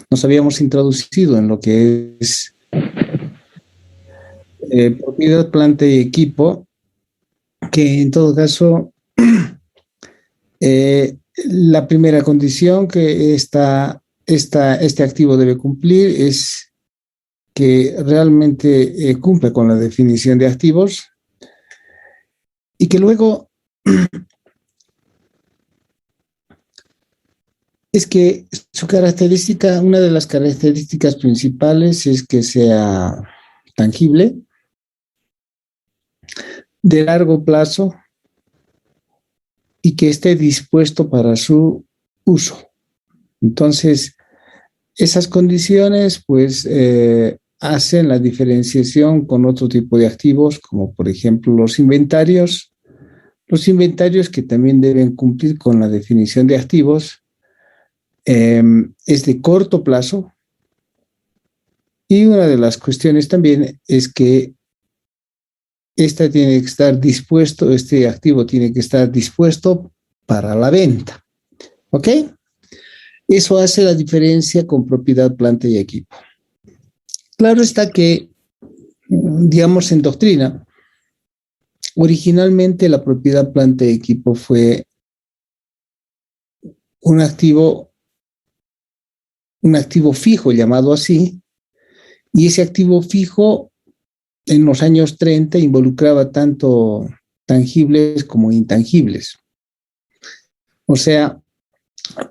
nos habíamos introducido en lo que es propiedad, planta y equipo, que en todo caso, la primera condición que este activo debe cumplir es que realmente cumple con la definición de activos y que luego es que su característica, una de las características principales es que sea tangible, de largo plazo y que esté dispuesto para su uso. Entonces, esas condiciones pues hacen la diferenciación con otro tipo de activos, como por ejemplo los inventarios que también deben cumplir con la definición de activos, es de corto plazo. Y una de las cuestiones también es que este activo tiene que estar dispuesto para la venta. ¿Ok? Eso hace la diferencia con propiedad, planta y equipo. Claro está que, digamos, en doctrina, originalmente la propiedad, planta y equipo fue un activo fijo, llamado así, y ese activo fijo en los años 30 involucraba tanto tangibles como intangibles. O sea,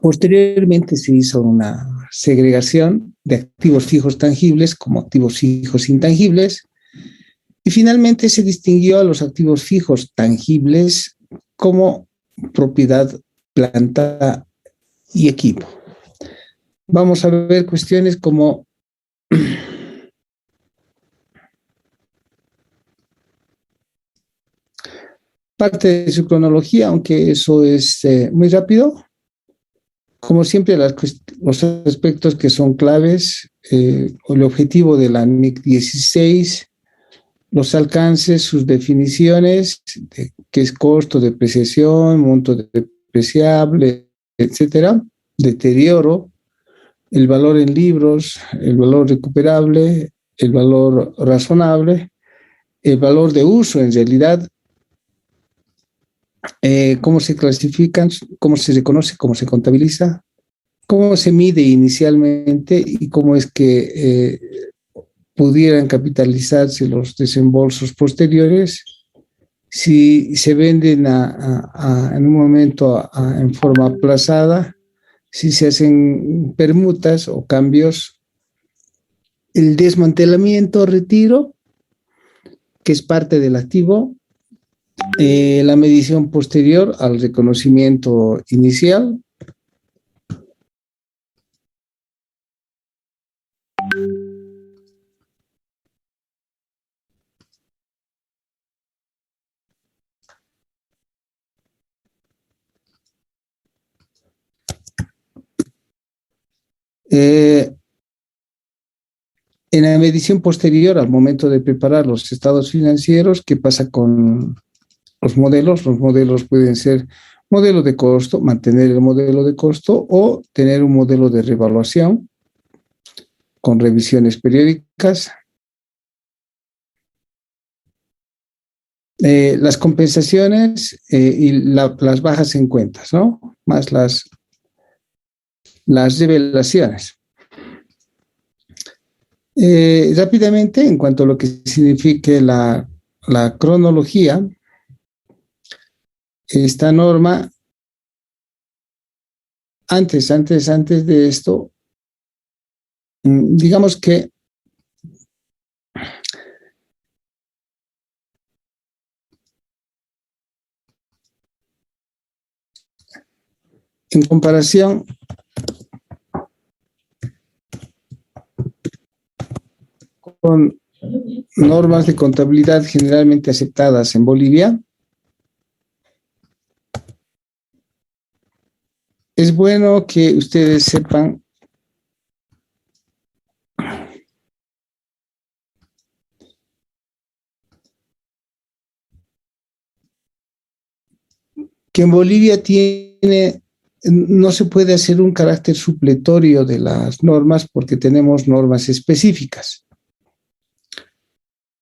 posteriormente se hizo una segregación de activos fijos tangibles como activos fijos intangibles y finalmente se distinguió a los activos fijos tangibles como propiedad, planta y equipo. Vamos a ver cuestiones como parte de su cronología, aunque eso es muy rápido. Como siempre, los aspectos que son claves, el objetivo de la NIC 16, los alcances, sus definiciones, qué es costo, depreciación, monto depreciable, etcétera, deterioro, el valor en libros, el valor recuperable, el valor razonable, el valor de uso en realidad, cómo se clasifican, cómo se reconoce, cómo se contabiliza, cómo se mide inicialmente y cómo es que pudieran capitalizarse los desembolsos posteriores si se venden en un momento en forma aplazada, si se hacen permutas o cambios, el desmantelamiento, retiro, que es parte del activo, la medición posterior al reconocimiento inicial. En la medición posterior al momento de preparar los estados financieros, ¿qué pasa con los modelos? Los modelos pueden ser modelo de costo, mantener el modelo de costo o tener un modelo de revaluación con revisiones periódicas. Las compensaciones y las bajas en cuentas, ¿no? Más las revelaciones. Rápidamente, en cuanto a lo que signifique la cronología, esta norma, antes de esto, digamos que en comparación con normas de contabilidad generalmente aceptadas en Bolivia, es bueno que ustedes sepan que en Bolivia tiene no se puede hacer un carácter supletorio de las normas porque tenemos normas específicas.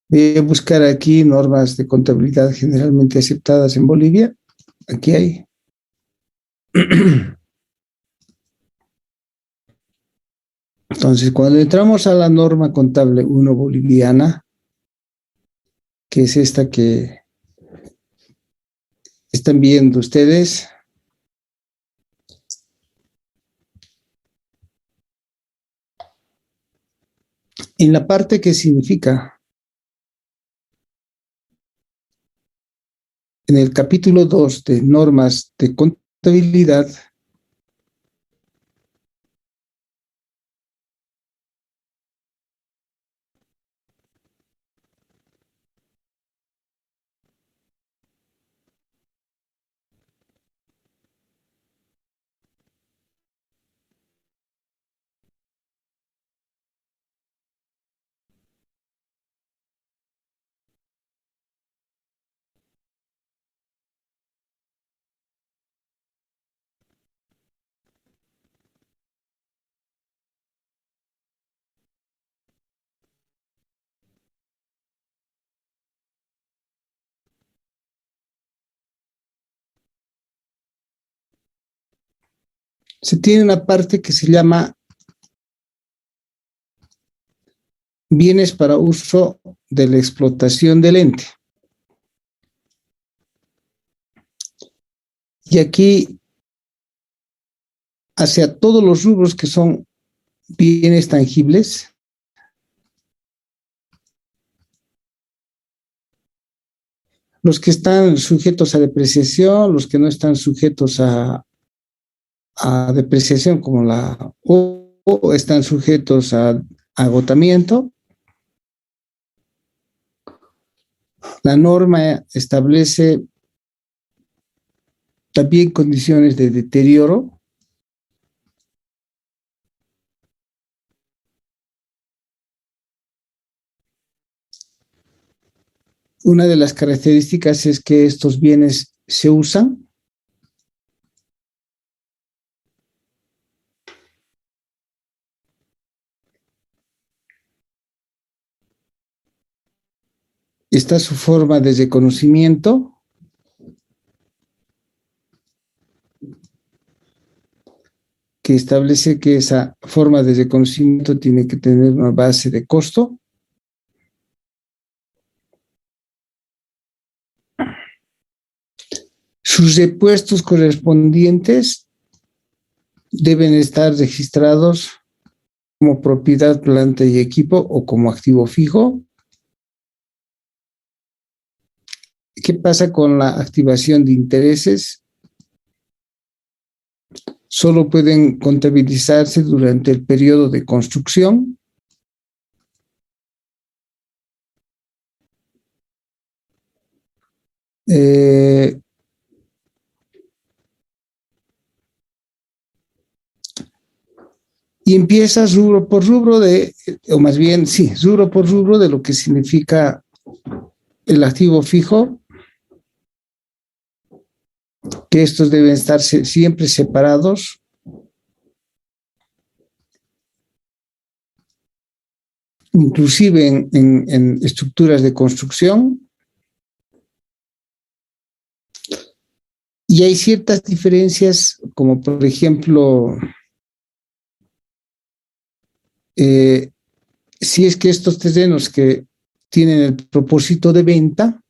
Voy a buscar aquí normas de contabilidad generalmente aceptadas en Bolivia. Aquí hay. Entonces, cuando entramos a la norma contable 1 boliviana, que es esta que están viendo ustedes, en la parte que significa, en el capítulo 2 de normas de contabilidad, se tiene una parte que se llama bienes para uso de la explotación del ente. Y aquí, hacia todos los rubros que son bienes tangibles, los que están sujetos a depreciación, los que no están sujetos a depreciación, como o están sujetos a agotamiento, la norma establece también condiciones de deterioro. Una de las características es que estos bienes se usan. Está su forma de reconocimiento. Que establece que esa forma de reconocimiento tiene que tener una base de costo. Sus repuestos correspondientes deben estar registrados como propiedad, planta y equipo o como activo fijo. ¿Qué pasa con la activación de intereses? Solo pueden contabilizarse durante el periodo de construcción. Y empiezas rubro por rubro o más bien, sí, rubro por rubro de lo que significa el activo fijo, que estos deben estar siempre separados. Inclusive en estructuras de construcción. Y hay ciertas diferencias, como por ejemplo, si es que estos terrenos que tienen el propósito de venta,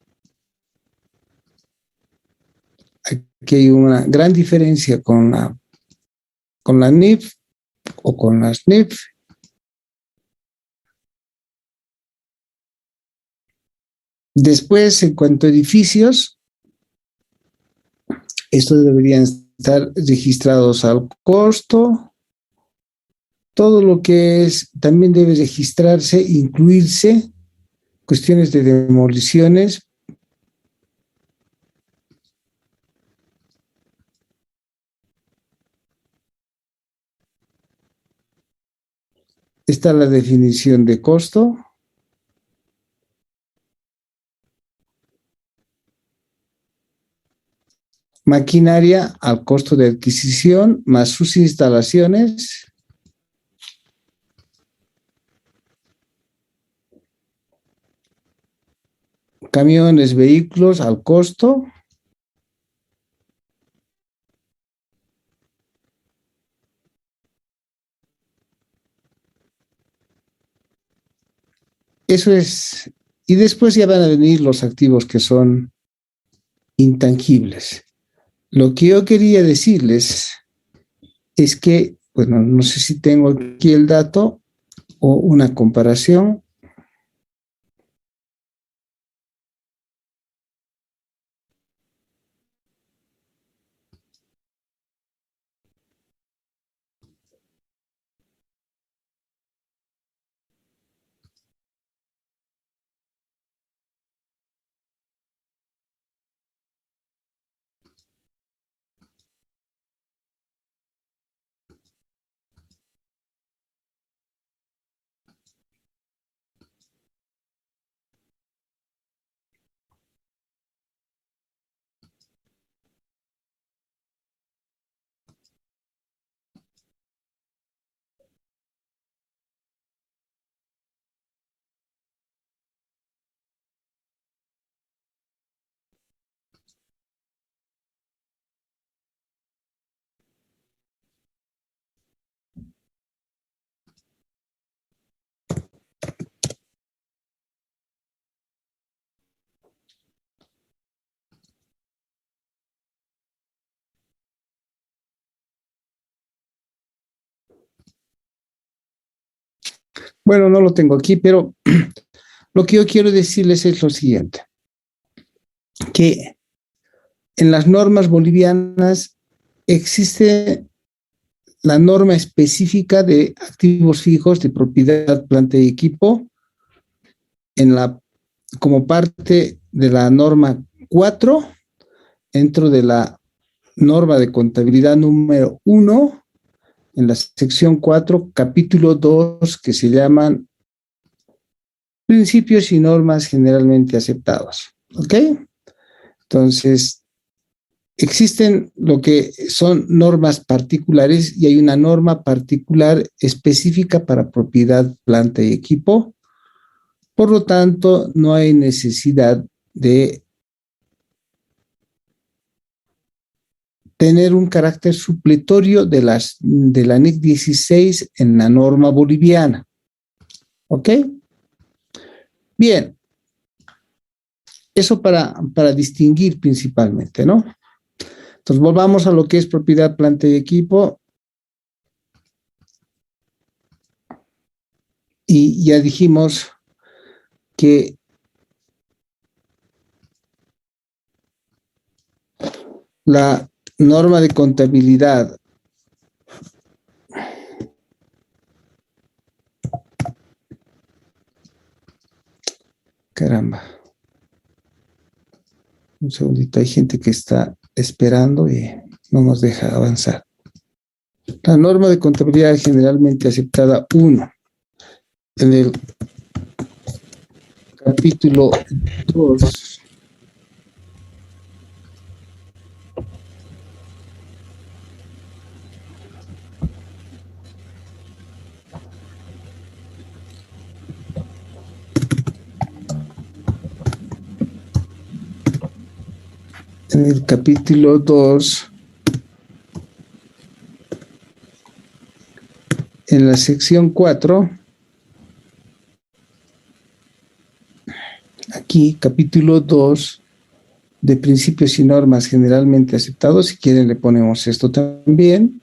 aquí hay una gran diferencia con la NIF o con las NIF. Después, en cuanto a edificios, estos deberían estar registrados al costo. Todo lo que es, también debe registrarse, incluirse cuestiones de demoliciones. Está la definición de costo. maquinaria al costo de adquisición más sus instalaciones, camiones, vehículos al costo, eso es, y después ya van a venir los activos que son intangibles. Lo que yo quería decirles es que, bueno, no sé si tengo aquí el dato o una comparación. Bueno, no lo tengo aquí, pero lo que yo quiero decirles es lo siguiente, que en las normas bolivianas existe la norma específica de activos fijos de propiedad, planta y equipo en la, como parte de la norma 4 dentro de la norma de contabilidad número 1 en la sección 4 capítulo 2 que se llaman principios y normas generalmente aceptados. ¿Ok? Entonces, existen lo que son normas particulares y hay una norma particular específica para propiedad, planta y equipo. Por lo tanto, no hay necesidad de tener un carácter supletorio de la NIC 16 en la norma boliviana. ¿Ok? Bien, eso para distinguir principalmente, ¿no? Entonces, volvamos a lo que es propiedad, planta y equipo. Y ya dijimos que la norma de contabilidad caramba, un segundito, hay gente que está esperando y no nos deja avanzar. La norma de contabilidad generalmente aceptada 1 en el capítulo 2 en el capítulo 2 en la sección 4 aquí capítulo 2 de principios y normas generalmente aceptados, si quieren le ponemos esto también.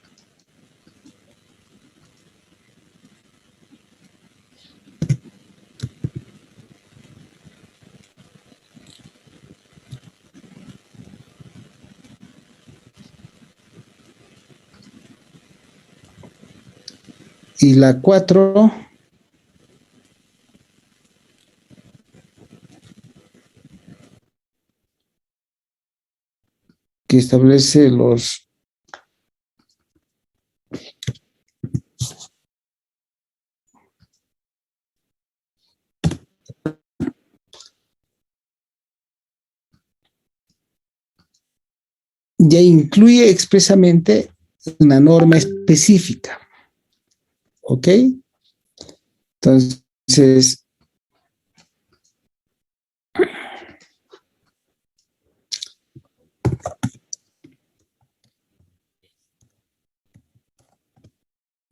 Y la 4 que establece los ya incluye expresamente una norma específica. ¿Ok? Entonces,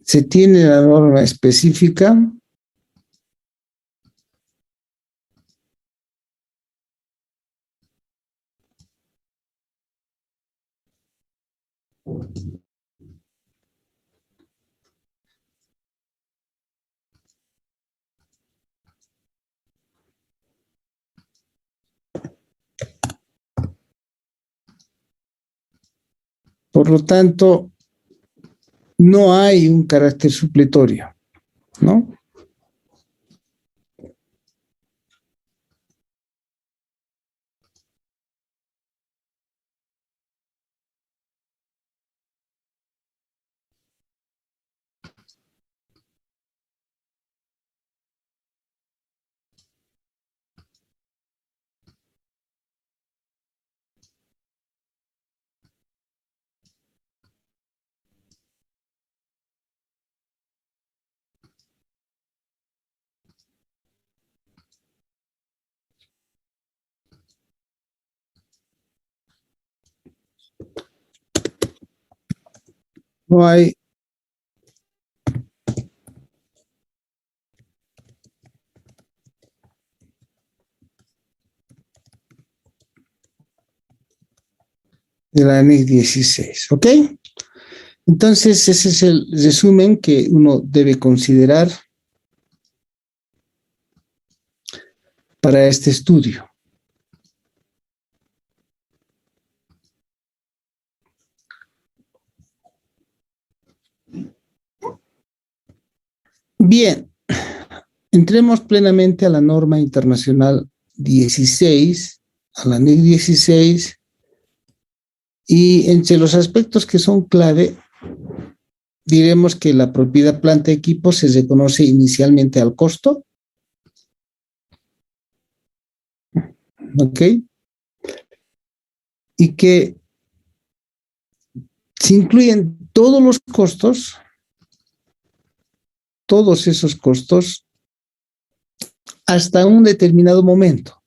se tiene la norma específica. Por lo tanto, no hay un carácter supletorio, ¿no? No hay de la ANEX 16, ¿ok? Entonces, ese es el resumen que uno debe considerar para este estudio. Bien, entremos plenamente a la norma internacional 16, a la NIC 16, y entre los aspectos que son clave, diremos que la propiedad planta equipo se reconoce inicialmente al costo, ¿ok? Y que se incluyen todos los costos, todos esos costos, hasta un determinado momento.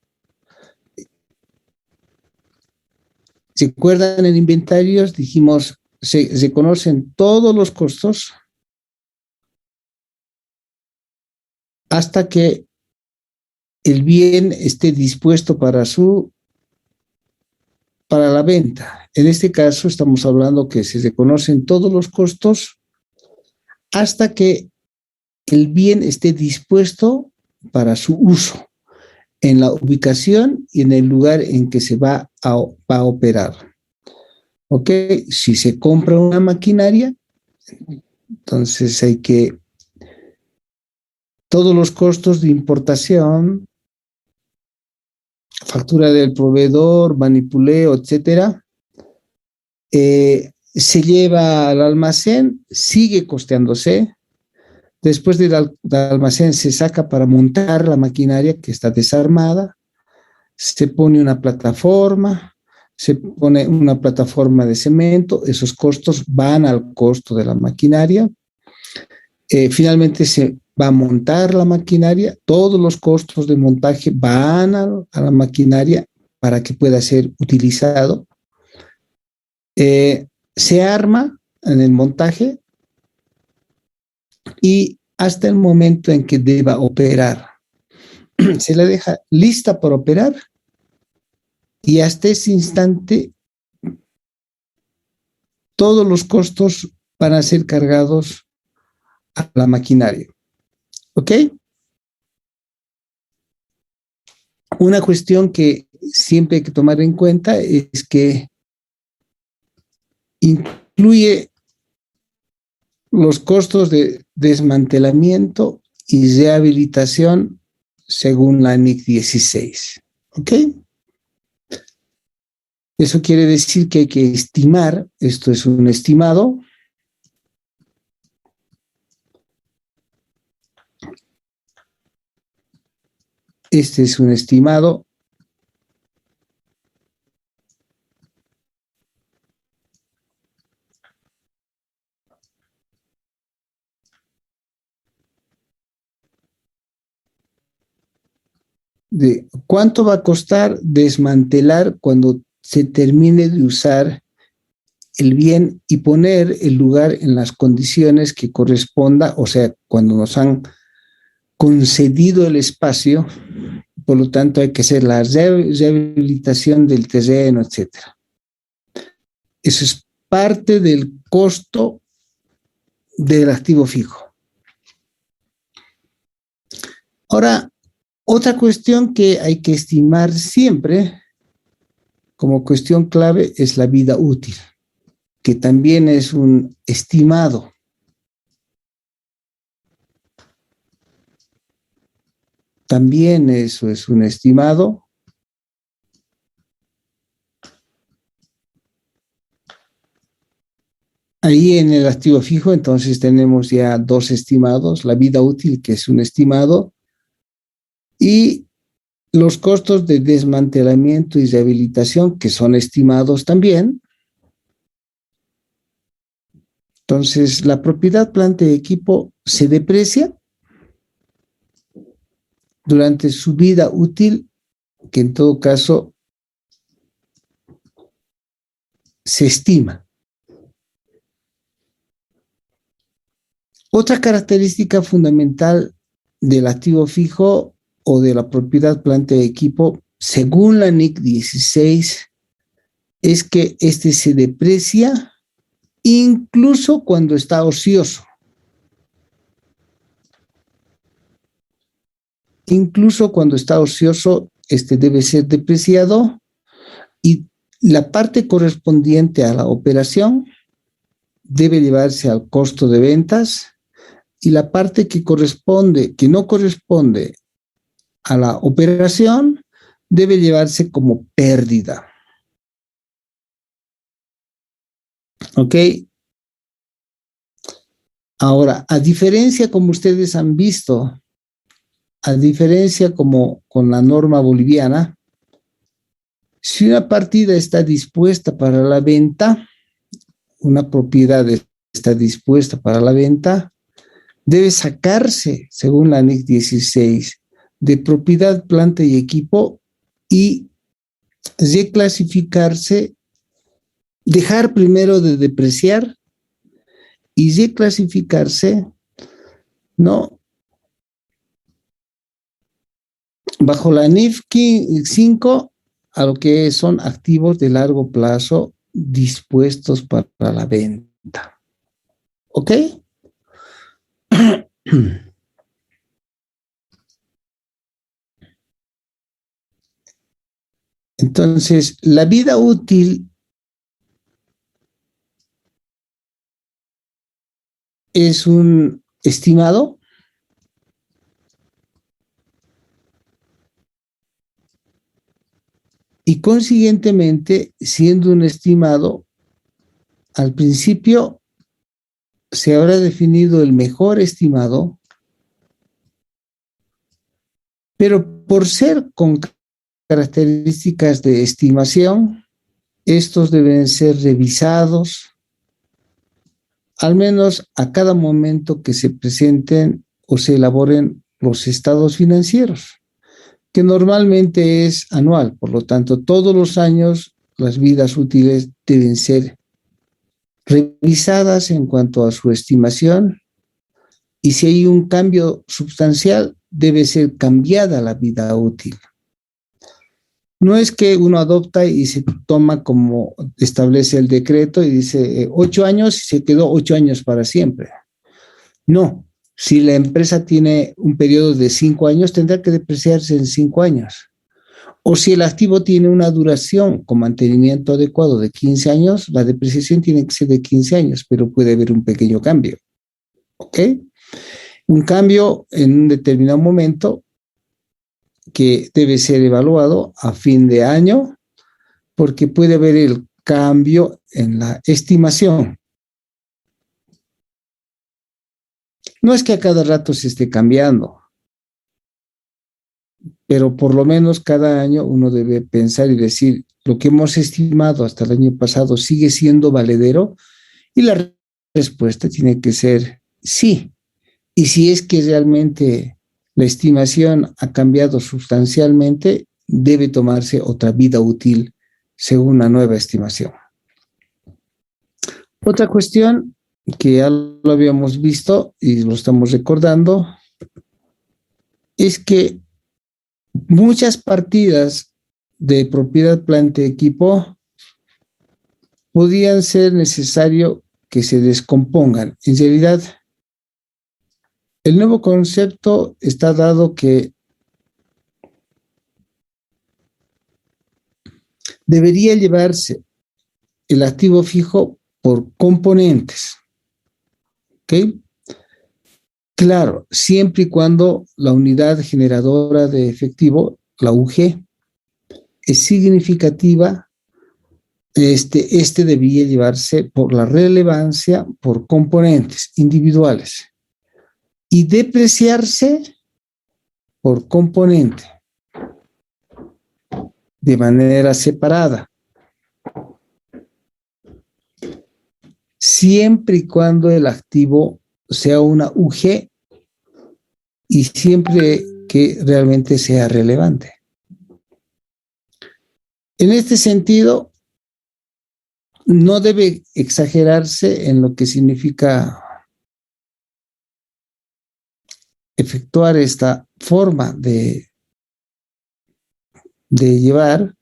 ¿Se acuerdan en inventarios? Dijimos, se conocen todos los costos hasta que el bien esté dispuesto para la venta. En este caso estamos hablando que se reconocen todos los costos hasta que el bien esté dispuesto para su uso en la ubicación y en el lugar en que se va a operar. ¿Ok? Si se compra una maquinaria, entonces hay que todos los costos de importación, factura del proveedor, manipuleo, etcétera, se lleva al almacén, sigue costeándose. Después del almacén se saca para montar la maquinaria que está desarmada, se pone una plataforma, se pone una plataforma de cemento, esos costos van al costo de la maquinaria. Finalmente se va a montar la maquinaria, todos los costos de montaje van a la maquinaria para que pueda ser utilizado. Se arma en el montaje y hasta el momento en que deba operar. Se la deja lista para operar y hasta ese instante todos los costos van a ser cargados a la maquinaria. ¿Ok? Una cuestión que siempre hay que tomar en cuenta es que incluye los costos de desmantelamiento y rehabilitación según la NIC 16. ¿Ok? Eso quiere decir que hay que estimar, esto es un estimado, este es un estimado de cuánto va a costar desmantelar cuando se termine de usar el bien y poner el lugar en las condiciones que corresponda, o sea, cuando nos han concedido el espacio, por lo tanto hay que hacer la rehabilitación del terreno, etcétera. Eso es parte del costo del activo fijo. Ahora, otra cuestión que hay que estimar siempre como cuestión clave es la vida útil, que también es un estimado. También eso es un estimado. Ahí en el activo fijo, entonces tenemos ya dos estimados, la vida útil, que es un estimado, y los costos de desmantelamiento y rehabilitación, que son estimados también. Entonces, la propiedad, planta y equipo se deprecia durante su vida útil, que en todo caso se estima. Otra característica fundamental del activo fijo o de la propiedad, planta y equipo, según la NIC 16, es que este se deprecia incluso cuando está ocioso. Incluso cuando está ocioso, este debe ser depreciado y la parte correspondiente a la operación debe llevarse al costo de ventas y la parte que no corresponde a la operación debe llevarse como pérdida. ¿Ok? Ahora, a diferencia, como ustedes han visto, a diferencia como con la norma boliviana, si una partida está dispuesta para la venta, una propiedad está dispuesta para la venta, debe sacarse, según la NIC 16, de propiedad, planta y equipo y reclasificarse, dejar primero de depreciar y reclasificarse, ¿no? Bajo la NIF 5 a lo que son activos de largo plazo dispuestos para la venta. ¿Ok? Entonces, la vida útil es un estimado y consiguientemente, siendo un estimado, al principio se habrá definido el mejor estimado, pero por ser con características de estimación, estos deben ser revisados, al menos a cada momento que se presenten o se elaboren los estados financieros, que normalmente es anual. Por lo tanto, todos los años las vidas útiles deben ser revisadas en cuanto a su estimación y si hay un cambio sustancial, debe ser cambiada la vida útil. No es que uno adopta y se toma como establece el decreto y dice 8 años y se quedó 8 años para siempre. No, si la empresa tiene un periodo de 5 años, tendrá que depreciarse en 5 años. O si el activo tiene una duración con mantenimiento adecuado de 15 años, la depreciación tiene que ser de 15 años, pero puede haber un pequeño cambio. ¿Ok? Un cambio en un determinado momento que debe ser evaluado a fin de año porque puede haber el cambio en la estimación. No es que a cada rato se esté cambiando, pero por lo menos cada año uno debe pensar y decir, lo que hemos estimado hasta el año pasado sigue siendo valedero, y la respuesta tiene que ser sí. Y si es que realmente la estimación ha cambiado sustancialmente, debe tomarse otra vida útil según la nueva estimación. Otra cuestión que ya lo habíamos visto y lo estamos recordando es que muchas partidas de propiedad, planta y equipo podían ser necesario que se descompongan. En realidad, el nuevo concepto está dado que debería llevarse el activo fijo por componentes. ¿Ok? Claro, siempre y cuando la unidad generadora de efectivo, la UG, es significativa, este debería llevarse por la relevancia por componentes individuales y depreciarse por componente de manera separada, siempre y cuando el activo sea una UG y siempre que realmente sea relevante. En este sentido, no debe exagerarse en lo que significa efectuar esta forma de llevar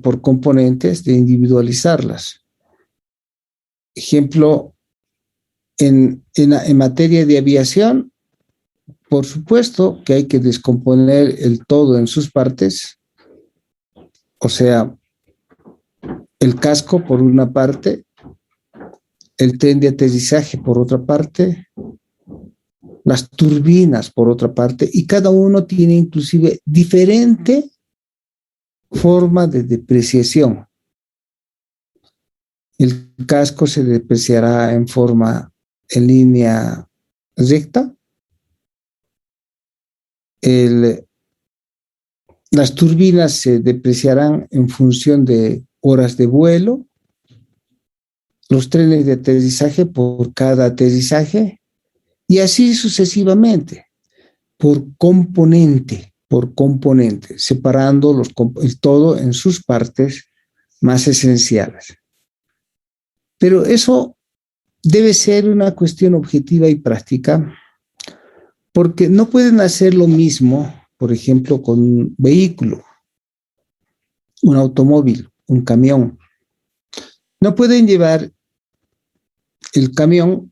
por componentes, de individualizarlas. Ejemplo, en materia de aviación, por supuesto que hay que descomponer el todo en sus partes, o sea, el casco por una parte, el tren de aterrizaje por otra parte, las turbinas por otra parte, y cada uno tiene inclusive diferente forma de depreciación. El casco se depreciará en línea recta. Las turbinas se depreciarán en función de horas de vuelo. Los trenes de aterrizaje por cada aterrizaje. Y así sucesivamente, por componente, separando el todo en sus partes más esenciales. Pero eso debe ser una cuestión objetiva y práctica, porque no pueden hacer lo mismo, por ejemplo, con un vehículo, un automóvil, un camión. No pueden llevar el camión,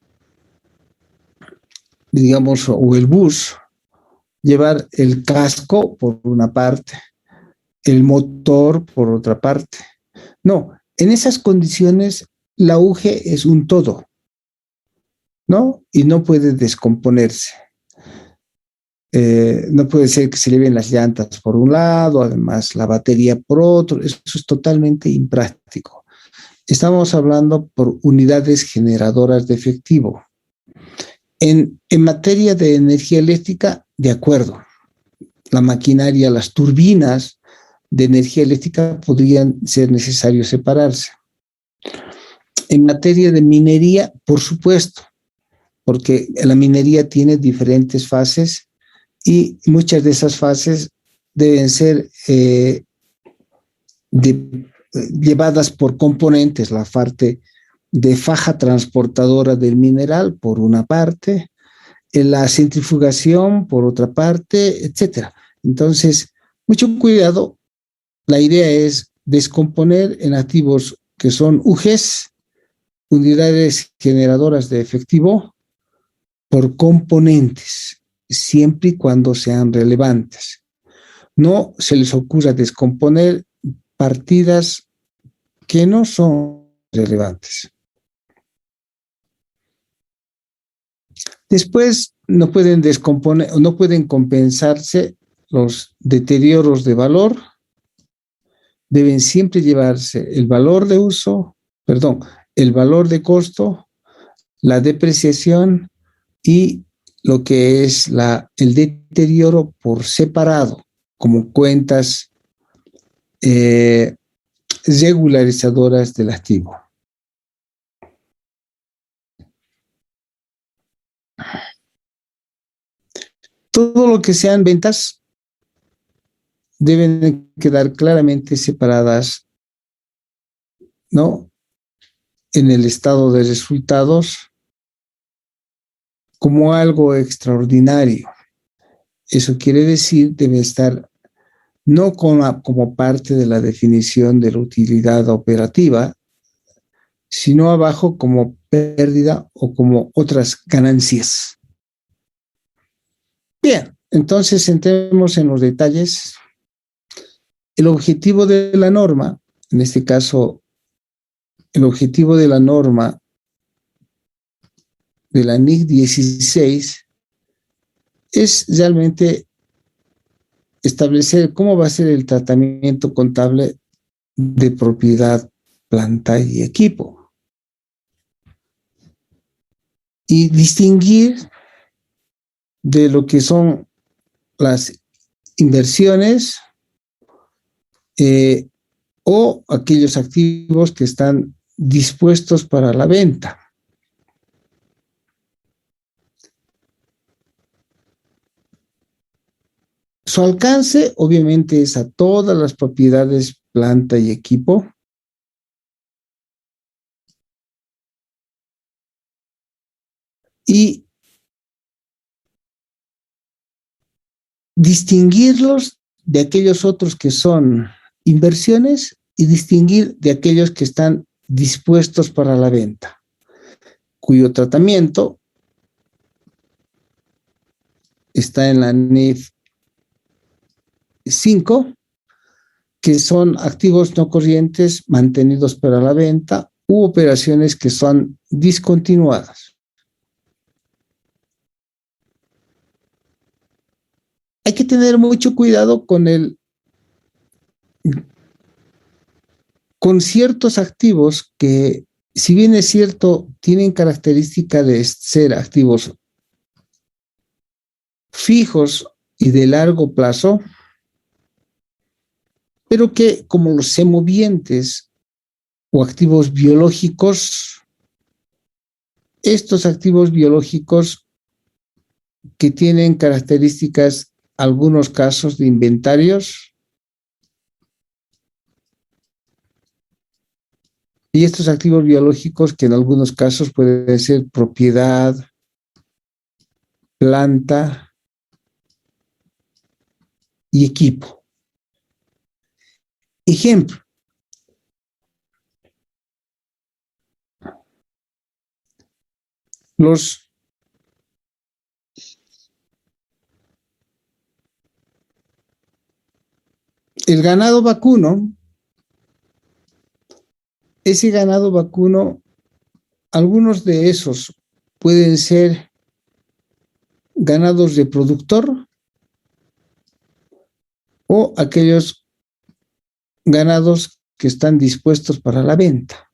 digamos, o el bus, llevar el casco por una parte, el motor por otra parte. No, en esas condiciones la UG es un todo, ¿no? Y no puede descomponerse. No puede ser que se lleven las llantas por un lado, además la batería por otro. Eso es totalmente impráctico. Estamos hablando por unidades generadoras de efectivo. En materia de energía eléctrica, de acuerdo, la maquinaria, las turbinas de energía eléctrica podrían ser necesarios separarse. En materia de minería, por supuesto, porque la minería tiene diferentes fases y muchas de esas fases deben ser llevadas por componentes, la parte de faja transportadora del mineral por una parte, la centrifugación por otra parte, etcétera. Entonces, mucho cuidado. La idea es descomponer en activos que son UGs, unidades generadoras de efectivo, por componentes, siempre y cuando sean relevantes. No se les ocurra descomponer partidas que no son relevantes. Después no pueden descomponer, no pueden compensarse los deterioros de valor. Deben siempre llevarse el valor de uso, el valor de costo, la depreciación y lo que es el deterioro por separado, como cuentas regularizadoras del activo. Todo lo que sean ventas deben quedar claramente separadas, ¿no?, en el estado de resultados como algo extraordinario. Eso quiere decir, debe estar no como parte de la definición de la utilidad operativa, sino abajo como pérdida o como otras ganancias. Bien, entonces entremos en los detalles. El objetivo de la norma, en este caso, el objetivo de la norma de la NIC 16 es realmente establecer cómo va a ser el tratamiento contable de propiedad, planta y equipo. Y distinguir de lo que son las inversiones o aquellos activos que están dispuestos para la venta. Su alcance, obviamente, es a todas las propiedades, planta y equipo. Y distinguirlos de aquellos otros que son inversiones y distinguir de aquellos que están dispuestos para la venta, cuyo tratamiento está en la NIF 5, que son activos no corrientes mantenidos para la venta u operaciones que son discontinuadas. Hay que tener mucho cuidado con ciertos activos que, si bien es cierto, tienen característica de ser activos fijos y de largo plazo, pero que, como los semovientes o activos biológicos, estos activos biológicos que tienen características, algunos casos de inventarios, y estos activos biológicos que en algunos casos pueden ser propiedad, planta y equipo. Ejemplo. El ganado vacuno, ese ganado vacuno, algunos de esos pueden ser ganados de productor o aquellos ganados que están dispuestos para la venta.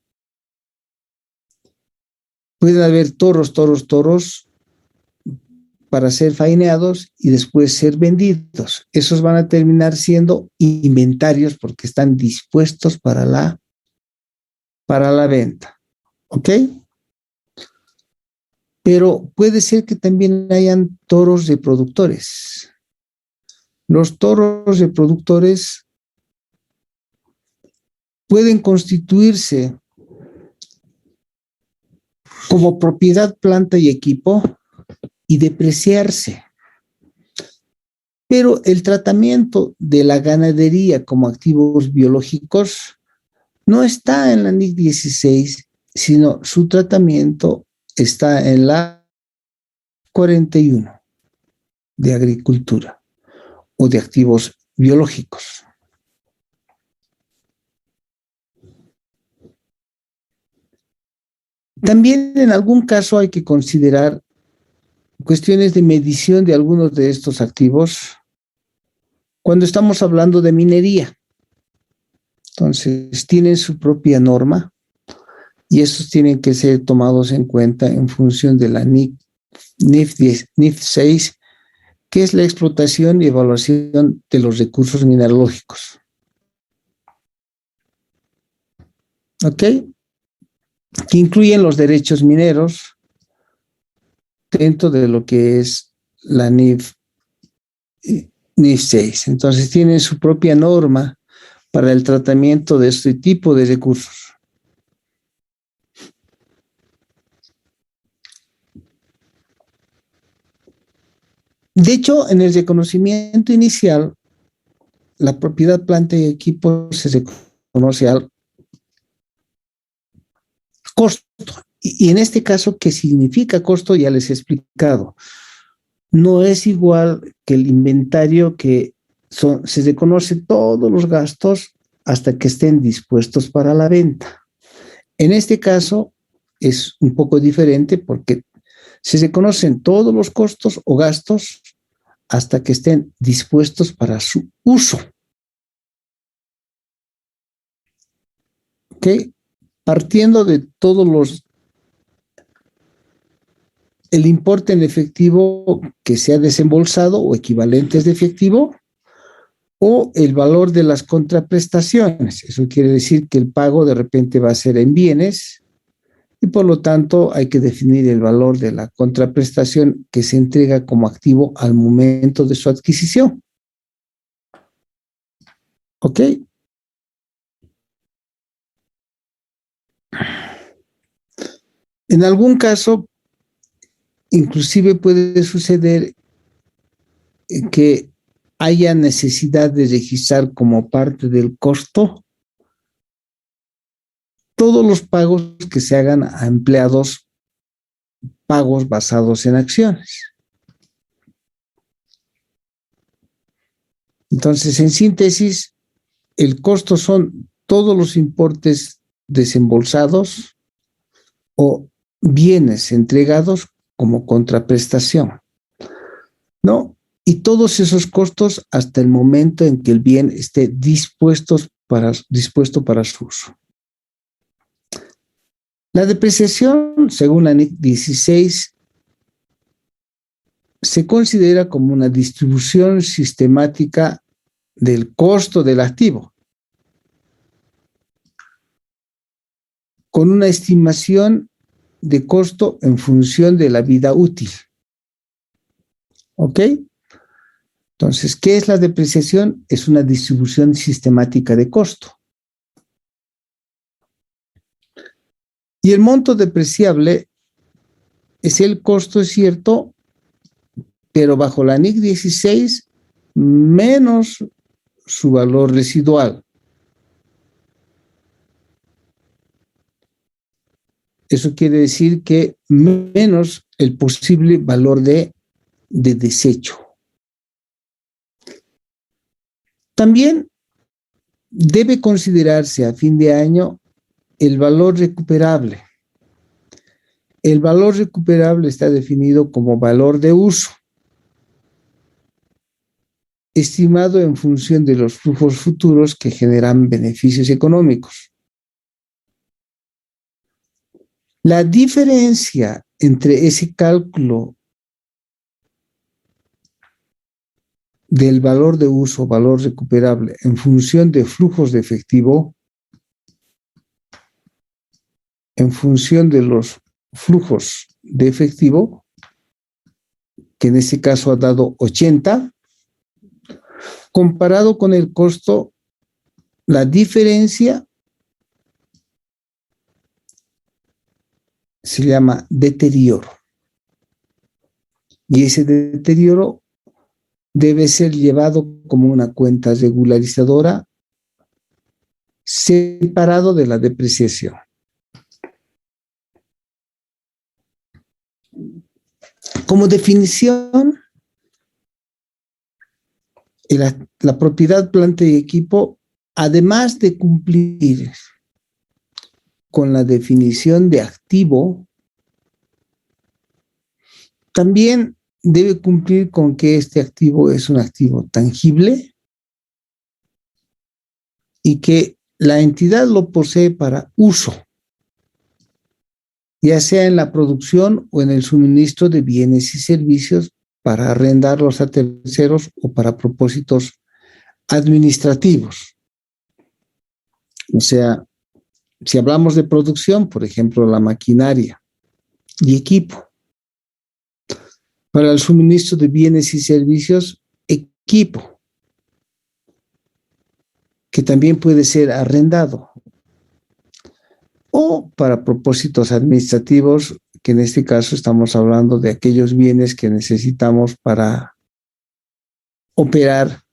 Pueden haber toros para ser faineados y después ser vendidos. Esos van a terminar siendo inventarios porque están dispuestos para la venta. ¿Ok? Pero puede ser que también hayan toros de productores. Los toros de productores pueden constituirse como propiedad, planta y equipo y depreciarse. Pero el tratamiento de la ganadería como activos biológicos no está en la NIC 16, sino su tratamiento está en la 41 de agricultura o de activos biológicos. También en algún caso hay que considerar cuestiones de medición de algunos de estos activos cuando estamos hablando de minería. Entonces, tienen su propia norma y estos tienen que ser tomados en cuenta en función de la NIF 6, que es la explotación y evaluación de los recursos mineralógicos. ¿Ok? Que incluyen los derechos mineros dentro de lo que es la NIF NIF 6. Entonces tienen su propia norma para el tratamiento de este tipo de recursos. De hecho, en el reconocimiento inicial, la propiedad, planta y equipo se reconoce al costo. Y en este caso, ¿qué significa costo? Ya les he explicado. No es igual que el inventario que se reconoce todos los gastos hasta que estén dispuestos para la venta. En este caso es un poco diferente porque se reconocen todos los costos o gastos hasta que estén dispuestos para su uso. ¿Ok? Partiendo de el importe en efectivo que sea desembolsado o equivalentes de efectivo, o el valor de las contraprestaciones. Eso quiere decir que el pago de repente va a ser en bienes y por lo tanto hay que definir el valor de la contraprestación que se entrega como activo al momento de su adquisición. ¿Ok? En algún caso, inclusive puede suceder que haya necesidad de registrar como parte del costo todos los pagos que se hagan a empleados, pagos basados en acciones. Entonces, en síntesis, el costo son todos los importes desembolsados o bienes entregados como contraprestación, ¿no? Y todos esos costos hasta el momento en que el bien esté dispuesto para su uso. La depreciación, según la NIC 16, se considera como una distribución sistemática del costo del activo, con una estimación de costo en función de la vida útil. ¿Ok? Entonces, ¿qué es la depreciación? Es una distribución sistemática de costo. Y el monto depreciable es el costo, es cierto, pero bajo la NIC 16 menos su valor residual. Eso quiere decir que menos el posible valor de desecho. También debe considerarse a fin de año el valor recuperable. El valor recuperable está definido como valor de uso, estimado en función de los flujos futuros que generan beneficios económicos. La diferencia entre ese cálculo del valor de uso, valor recuperable, en función de flujos de efectivo, en función de los flujos de efectivo, que en este caso ha dado 80, comparado con el costo, la diferencia se llama deterioro. Y ese deterioro debe ser llevado como una cuenta regularizadora separado de la depreciación. Como definición, la propiedad, planta y equipo, además de cumplir con la definición de activo, también debe cumplir con que este activo es un activo tangible y que la entidad lo posee para uso, ya sea en la producción o en el suministro de bienes y servicios para arrendarlos a terceros o para propósitos administrativos. O sea, si hablamos de producción, por ejemplo, la maquinaria y equipo. Para el suministro de bienes y servicios, equipo, que también puede ser arrendado, o para propósitos administrativos, que en este caso estamos hablando de aquellos bienes que necesitamos para operar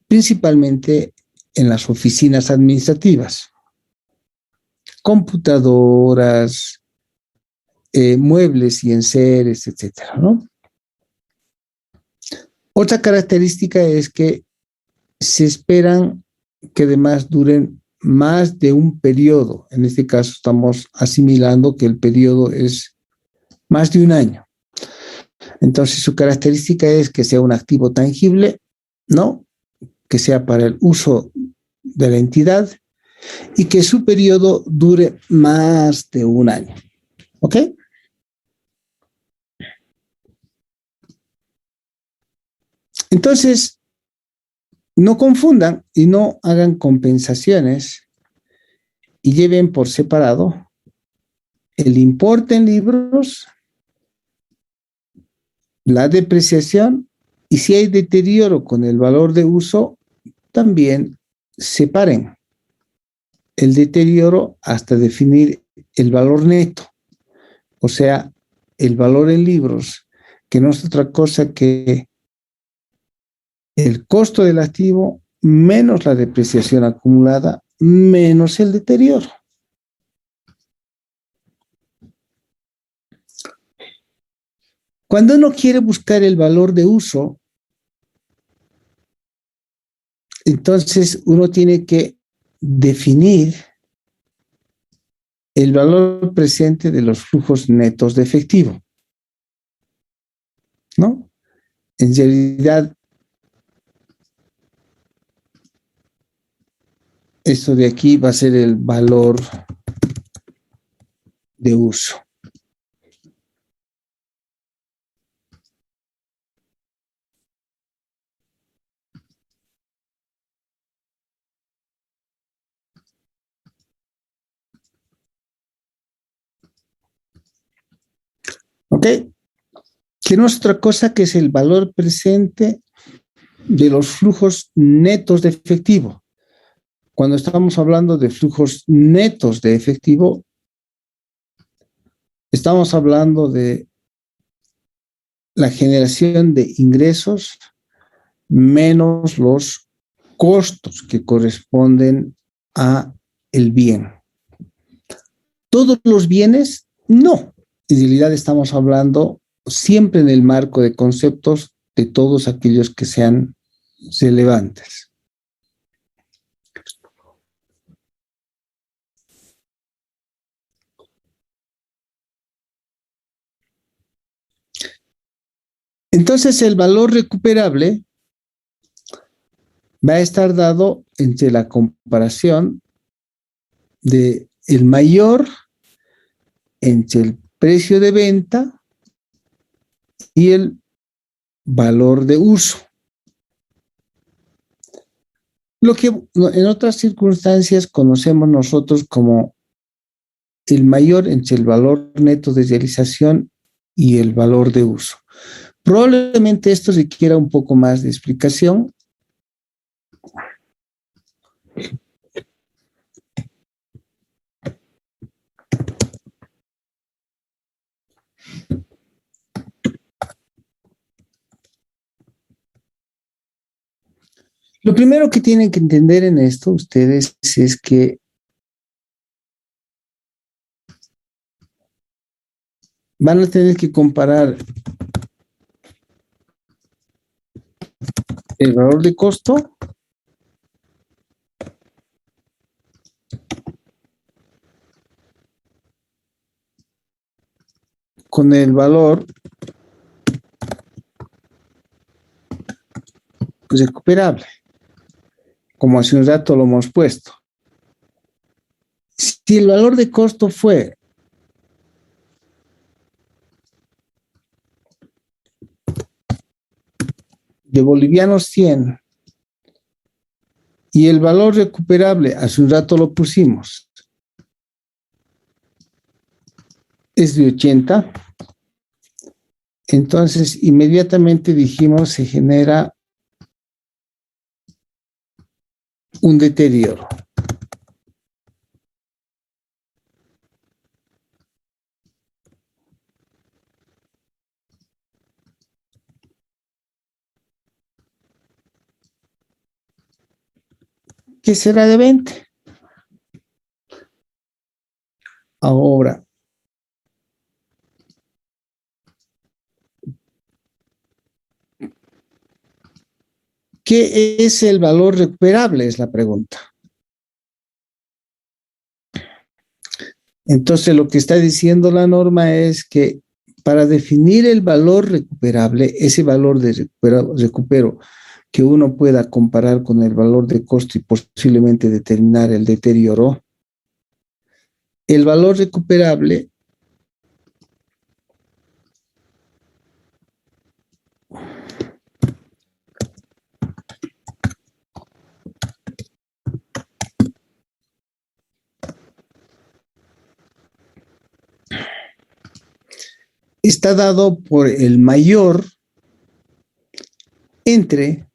principalmente en las oficinas administrativas, computadoras, muebles y enseres, etcétera, ¿no? Otra característica es que se esperan que además duren más de un periodo. En este caso estamos asimilando que el periodo es más de un año. Entonces su característica es que sea un activo tangible, ¿no? Que sea para el uso de la entidad y que su periodo dure más de un año. ¿Ok? Entonces, no confundan y no hagan compensaciones y lleven por separado el importe en libros, la depreciación y si hay deterioro con el valor de uso, también separen el deterioro hasta definir el valor neto, o sea, el valor en libros, que no es otra cosa que el costo del activo menos la depreciación acumulada menos el deterioro. Cuando uno quiere buscar el valor de uso, entonces uno tiene que definir el valor presente de los flujos netos de efectivo, ¿no? En realidad, esto de aquí va a ser el valor de uso. ¿Ok? Que no es otra cosa que es el valor presente de los flujos netos de efectivo. Cuando estamos hablando de flujos netos de efectivo, estamos hablando de la generación de ingresos menos los costos que corresponden a el bien. ¿Todos los bienes? No. En realidad estamos hablando siempre en el marco de conceptos de todos aquellos que sean relevantes. Entonces el valor recuperable va a estar dado entre la comparación de el mayor entre el precio de venta y el valor de uso. Lo que en otras circunstancias conocemos nosotros como el mayor entre el valor neto de realización y el valor de uso. Probablemente esto requiera un poco más de explicación. Lo primero que tienen que entender en esto ustedes es que van a tener que comparar el valor de costo con el valor recuperable, como hace un rato lo hemos puesto. Si el valor de costo fue de bolivianos 100 y el valor recuperable, hace un rato lo pusimos, es de 80, entonces inmediatamente dijimos se genera un deterioro. ¿Qué será de 20? Ahora, ¿qué es el valor recuperable? Es la pregunta. Entonces, lo que está diciendo la norma es que para definir el valor recuperable, ese valor de recupero que uno pueda comparar con el valor de costo y posiblemente determinar el deterioro, el valor recuperable está dado por el mayor entre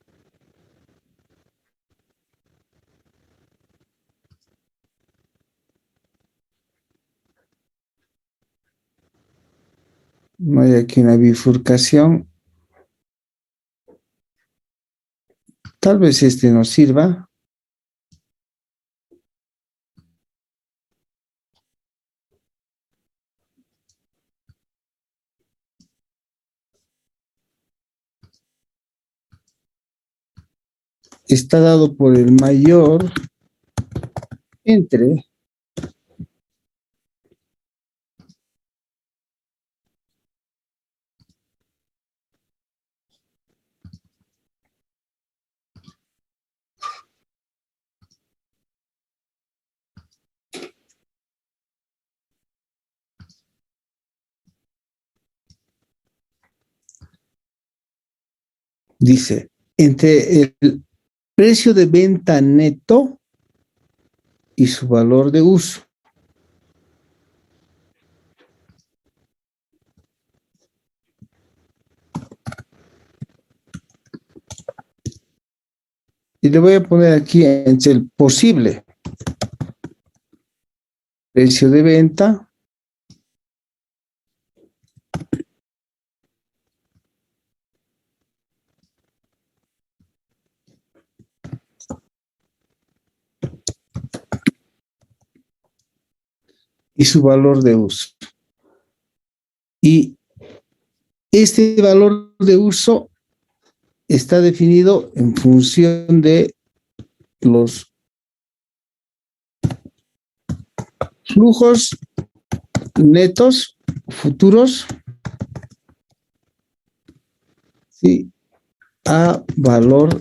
no hay aquí una bifurcación, tal vez este nos sirva. Está dado por el mayor entre dice, entre el precio de venta neto y su valor de uso. Y le voy a poner aquí entre el posible precio de venta y su valor de uso. Y este valor de uso está definido en función de los flujos netos futuros, ¿sí?, a valor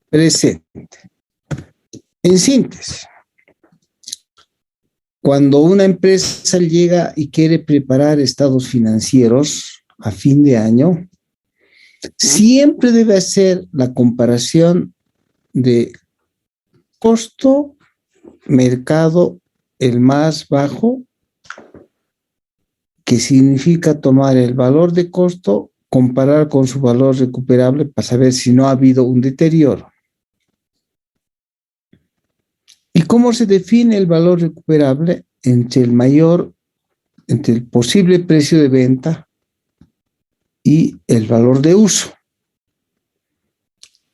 presente. En síntesis, cuando una empresa llega y quiere preparar estados financieros a fin de año, siempre debe hacer la comparación de costo, mercado, el más bajo, que significa tomar el valor de costo, comparar con su valor recuperable para saber si no ha habido un deterioro. ¿Y cómo se define el valor recuperable? Entre el posible precio de venta y el valor de uso.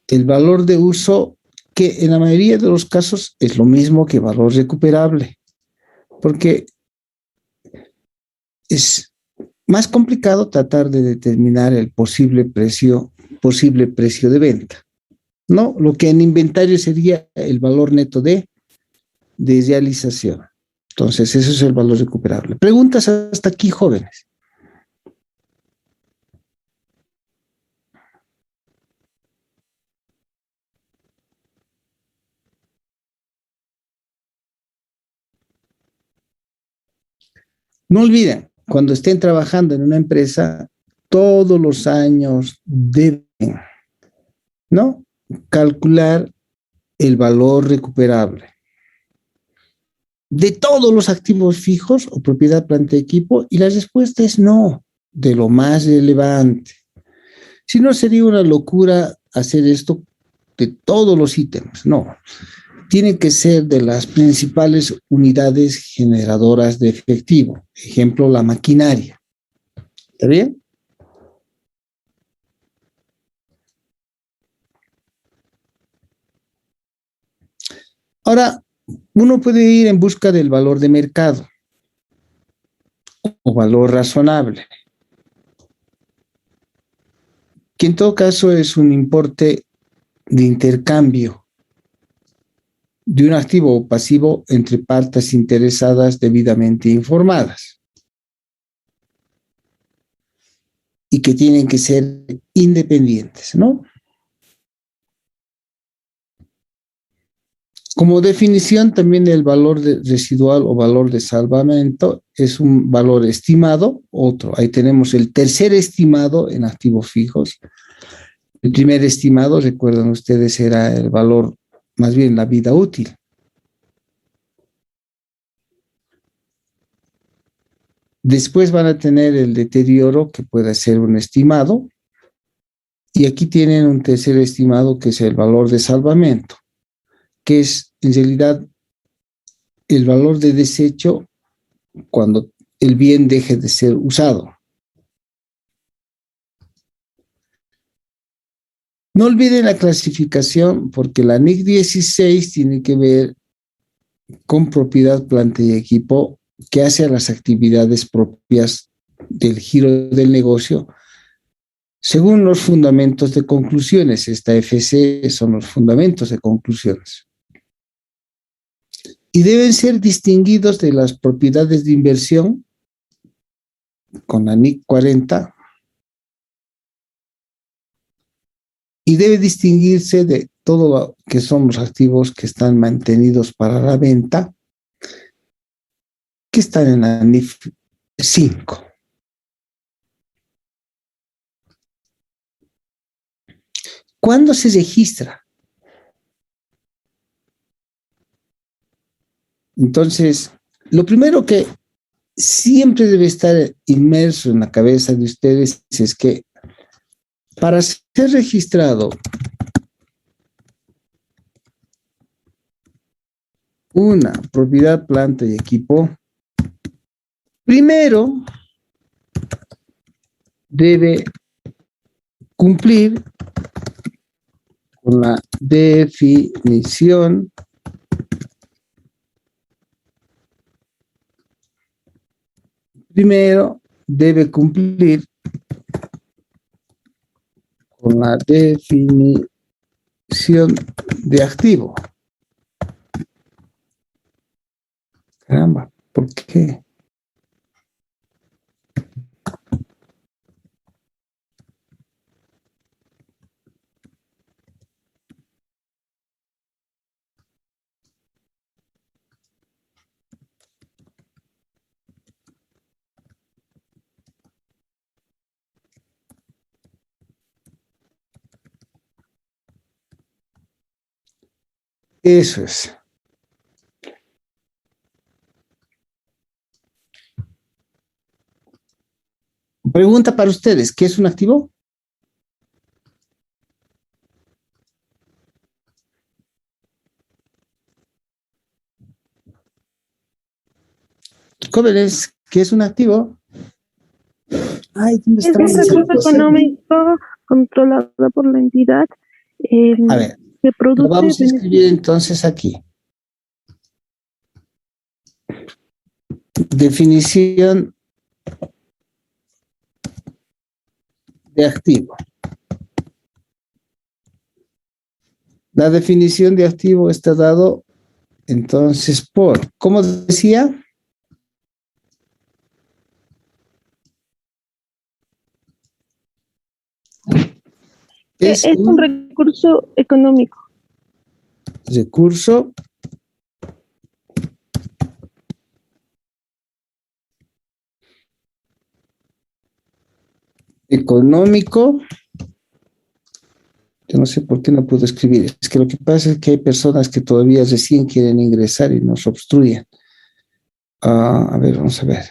El valor de uso, que en la mayoría de los casos es lo mismo que valor recuperable, porque es más complicado tratar de determinar el posible precio de venta, ¿no? Lo que en inventario sería el valor neto de realización. Entonces, eso es el valor recuperable. Preguntas hasta aquí, jóvenes. No olviden, cuando estén trabajando en una empresa, todos los años deben, ¿no?, calcular el valor recuperable de todos los activos fijos o propiedad, planta y equipo, y la respuesta es no, de lo más relevante. Si no, sería una locura hacer esto de todos los ítems, no. Tiene que ser de las principales unidades generadoras de efectivo. Ejemplo, la maquinaria. ¿Está bien? Ahora, uno puede ir en busca del valor de mercado o valor razonable, que en todo caso es un importe de intercambio de un activo o pasivo entre partes interesadas debidamente informadas y que tienen que ser independientes, ¿no? Como definición, también el valor residual o valor de salvamento es un valor estimado, otro. Ahí tenemos el tercer estimado en activos fijos. El primer estimado, recuerdan ustedes, era el valor, más bien la vida útil. Después van a tener el deterioro, que puede ser un estimado. Y aquí tienen un tercer estimado, que es el valor de salvamento, que es en realidad el valor de desecho cuando el bien deje de ser usado. No olviden la clasificación, porque la NIC 16 tiene que ver con propiedad, planta y equipo, que hace a las actividades propias del giro del negocio según los fundamentos de conclusiones. Esta FC son los fundamentos de conclusiones. Y deben ser distinguidos de las propiedades de inversión con la NIC 40, y debe distinguirse de todo lo que son los activos que están mantenidos para la venta, que están en la NIF 5. ¿Cuándo se registra? Entonces, lo primero que siempre debe estar inmerso en la cabeza de ustedes es que para ser registrado una propiedad, planta y equipo, primero debe cumplir con la definición con la definición de activo. Caramba, ¿por qué? Eso es. Pregunta para ustedes, ¿qué es un activo? Jóvenes, ¿qué es un activo? Ay, ¿dónde es un recurso económico controlado por la entidad a ver, que produce. Lo vamos a escribir entonces aquí. Definición de activo. La definición de activo está dado entonces por, ¿cómo decía? Es un recurso económico. Recurso económico. Yo no sé por qué no puedo escribir. Es que lo que pasa es que hay personas que todavía recién quieren ingresar y nos obstruyen. A ver, vamos a ver.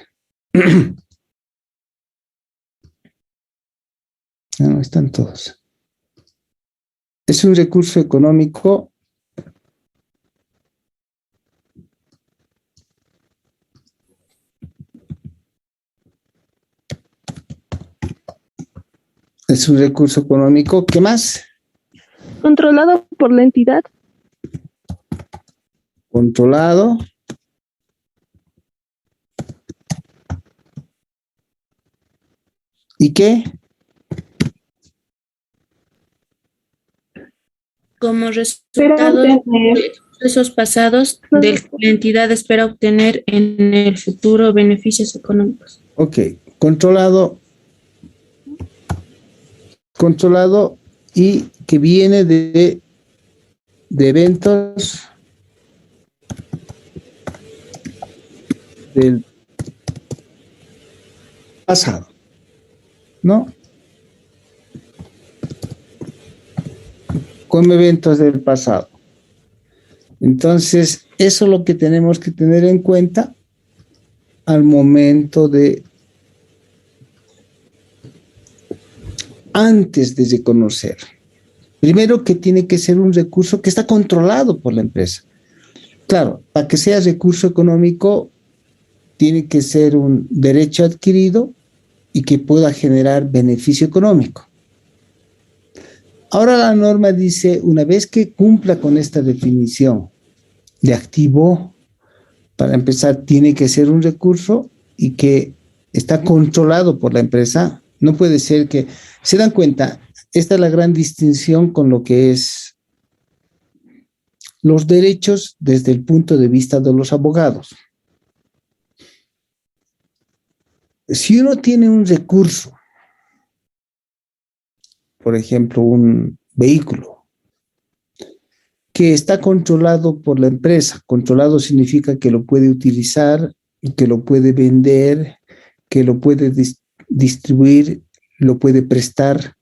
No están todos. Es un recurso económico ¿qué más? Controlado por la entidad. Controlado ¿y qué? Como resultado de procesos pasados del que la entidad espera obtener en el futuro beneficios económicos. Ok, controlado y que viene de eventos del pasado, ¿no? Como eventos del pasado. Entonces, eso es lo que tenemos que tener en cuenta al momento de, antes de reconocer. Primero, que tiene que ser un recurso que está controlado por la empresa. Claro, para que sea recurso económico, tiene que ser un derecho adquirido y que pueda generar beneficio económico. Ahora la norma dice, una vez que cumpla con esta definición de activo, para empezar, tiene que ser un recurso y que está controlado por la empresa. No puede ser que, se dan cuenta, esta es la gran distinción con lo que es los derechos desde el punto de vista de los abogados. Si uno tiene un recurso, por ejemplo, un vehículo, que está controlado por la empresa, controlado significa que lo puede utilizar, que lo puede vender, que lo puede distribuir, lo puede prestar,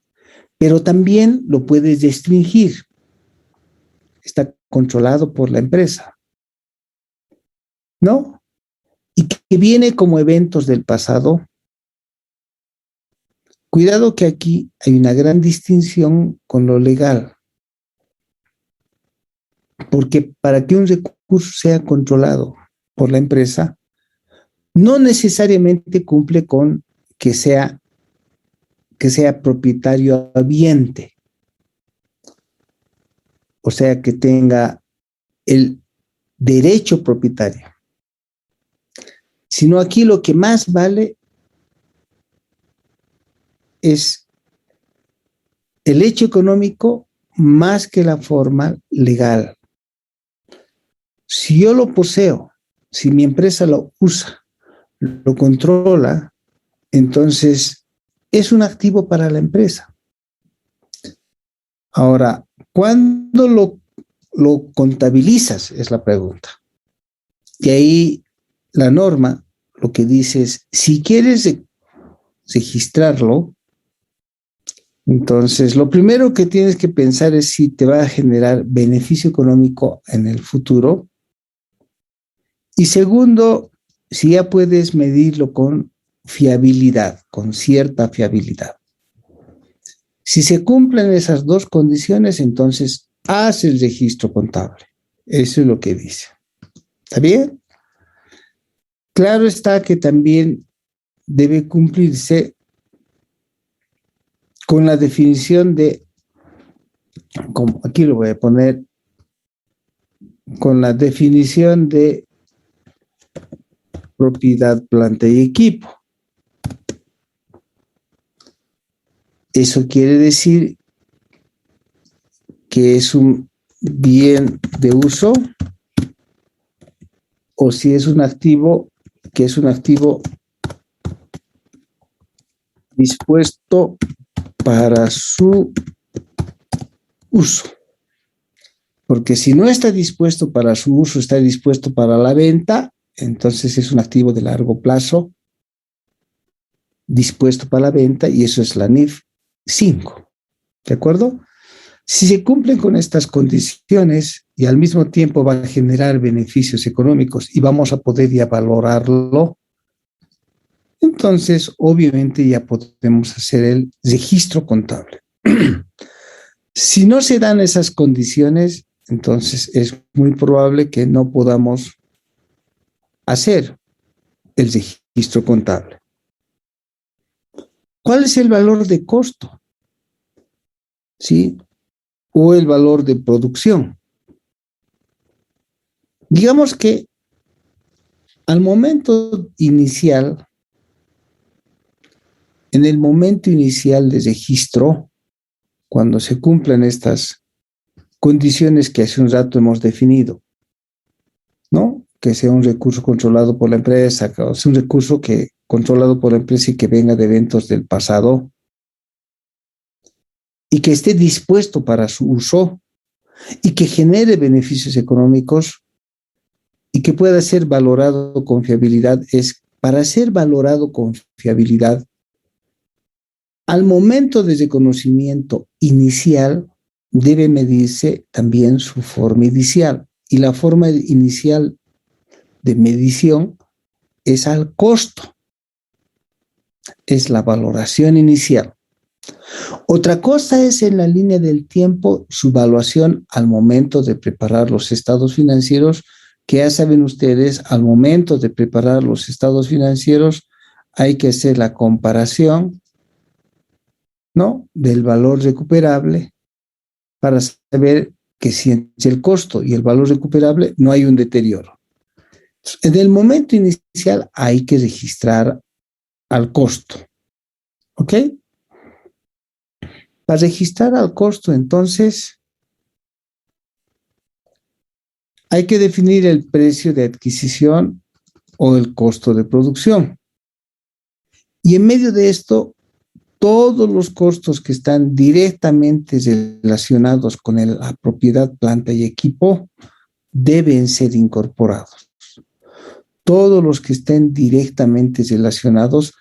pero también lo puede restringir. Está controlado por la empresa, ¿no? Y que viene como eventos del pasado. Cuidado que aquí hay una gran distinción con lo legal, porque para que un recurso sea controlado por la empresa, no necesariamente cumple con que sea propietario habiente, o sea, que tenga el derecho propietario, sino aquí lo que más vale es el hecho económico más que la forma legal. Si yo lo poseo, si mi empresa lo usa, lo controla, entonces es un activo para la empresa. Ahora, ¿cuándo lo contabilizas? Es la pregunta. Y ahí la norma lo que dice es, si quieres registrarlo, entonces lo primero que tienes que pensar es si te va a generar beneficio económico en el futuro. Y segundo, si ya puedes medirlo con fiabilidad, con cierta fiabilidad. Si se cumplen esas dos condiciones, entonces haz el registro contable. Eso es lo que dice. ¿Está bien? Claro está que también debe cumplirse con la definición de, como aquí lo voy a poner, con la definición de propiedad, planta y equipo. Eso quiere decir que es un bien de uso o si es un activo, que es un activo dispuesto para su uso. Porque si no está dispuesto para su uso, está dispuesto para la venta, entonces es un activo de largo plazo dispuesto para la venta y eso es la NIF 5. ¿De acuerdo? Si se cumplen con estas condiciones y al mismo tiempo va a generar beneficios económicos y vamos a poder ya valorarlo, entonces obviamente ya podemos hacer el registro contable. Si no se dan esas condiciones, entonces es muy probable que no podamos hacer el registro contable. ¿Cuál es el valor de costo? ¿Sí? O el valor de producción. Digamos que al momento inicial, en el momento inicial de registro, cuando se cumplen estas condiciones que hace un rato hemos definido, ¿no? Que sea un recurso controlado por la empresa, que sea un recurso controlado por la empresa y que venga de eventos del pasado y que esté dispuesto para su uso y que genere beneficios económicos y que pueda ser valorado con fiabilidad. Para ser valorado con fiabilidad, al momento de reconocimiento inicial debe medirse también su forma inicial. Y la forma inicial de medición es al costo. Es la valoración inicial. Otra cosa es en la línea del tiempo su evaluación al momento de preparar los estados financieros, que ya saben ustedes, al momento de preparar los estados financieros hay que hacer la comparación, ¿no?, del valor recuperable para saber que si entre el costo y el valor recuperable no hay un deterioro. En el momento inicial hay que registrar al costo, ¿ok? Para registrar al costo, entonces, hay que definir el precio de adquisición o el costo de producción. Y en medio de esto, todos los costos que están directamente relacionados con la propiedad, planta y equipo deben ser incorporados. Todos los que estén directamente relacionados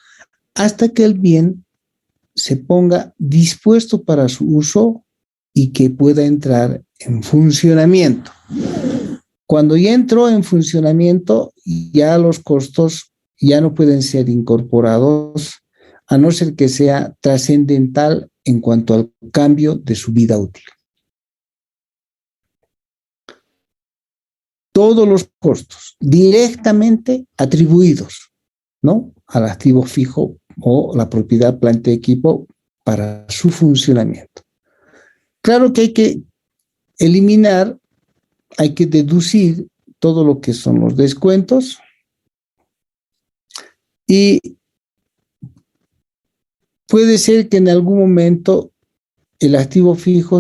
hasta que el bien se ponga dispuesto para su uso y que pueda entrar en funcionamiento. Cuando ya entró en funcionamiento, ya los costos ya no pueden ser incorporados, a no ser que sea trascendental en cuanto al cambio de su vida útil. Todos los costos directamente atribuidos, ¿no?, al activo fijo o la propiedad, planta y equipo para su funcionamiento. Claro que hay que eliminar, hay que deducir todo lo que son los descuentos y puede ser que en algún momento el activo fijo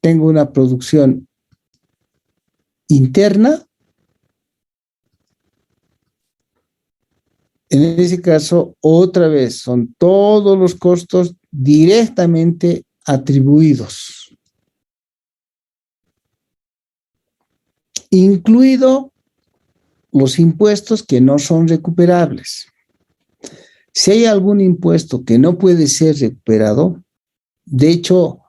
tenga una producción interna. En ese caso, otra vez, son todos los costos directamente atribuidos, incluido los impuestos que no son recuperables. Si hay algún impuesto que no puede ser recuperado, de hecho,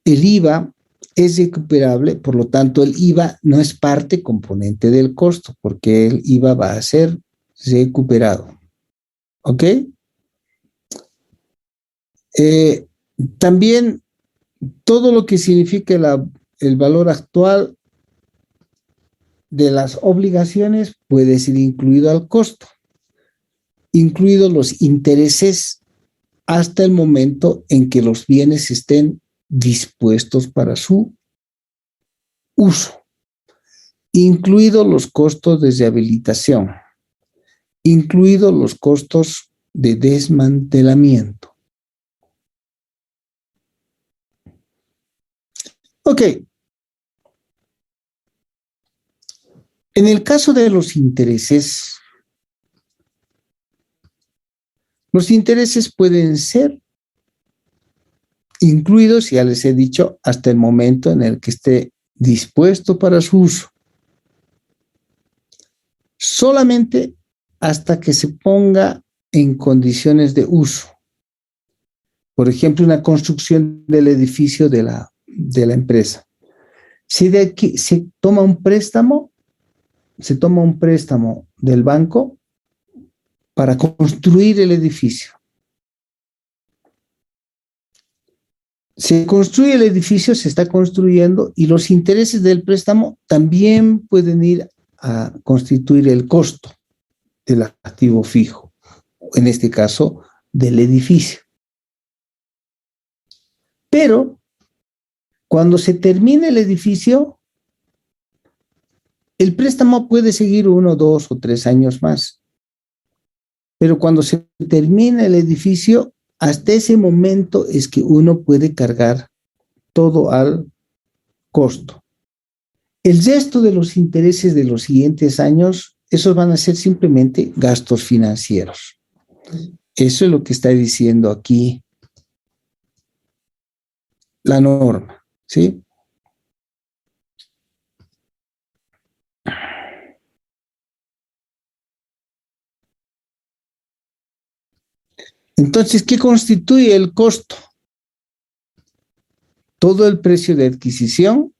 el IVA es recuperable, por lo tanto, el IVA no es parte componente del costo, porque el IVA va a ser recuperado. ¿Ok? También todo lo que signifique el valor actual de las obligaciones puede ser incluido al costo, incluidos los intereses hasta el momento en que los bienes estén dispuestos para su uso, incluidos los costos de rehabilitación, incluidos los costos de desmantelamiento. Ok. En el caso de los intereses pueden ser incluidos, ya les he dicho, hasta el momento en el que esté dispuesto para su uso. Solamente hasta que se ponga en condiciones de uso. Por ejemplo, una construcción del edificio de la empresa. Si de aquí se toma un préstamo del banco para construir el edificio. Se construye el edificio, se está construyendo y los intereses del préstamo también pueden ir a constituir el costo del activo fijo, en este caso del edificio. Pero cuando se termine el edificio, el préstamo puede seguir 1, 2 o 3 años más. Pero cuando se termina el edificio, hasta ese momento es que uno puede cargar todo al costo. El resto de los intereses de los siguientes años, esos van a ser simplemente gastos financieros. Eso es lo que está diciendo aquí la norma, ¿sí? Entonces, ¿qué constituye el costo? Todo el precio de adquisición,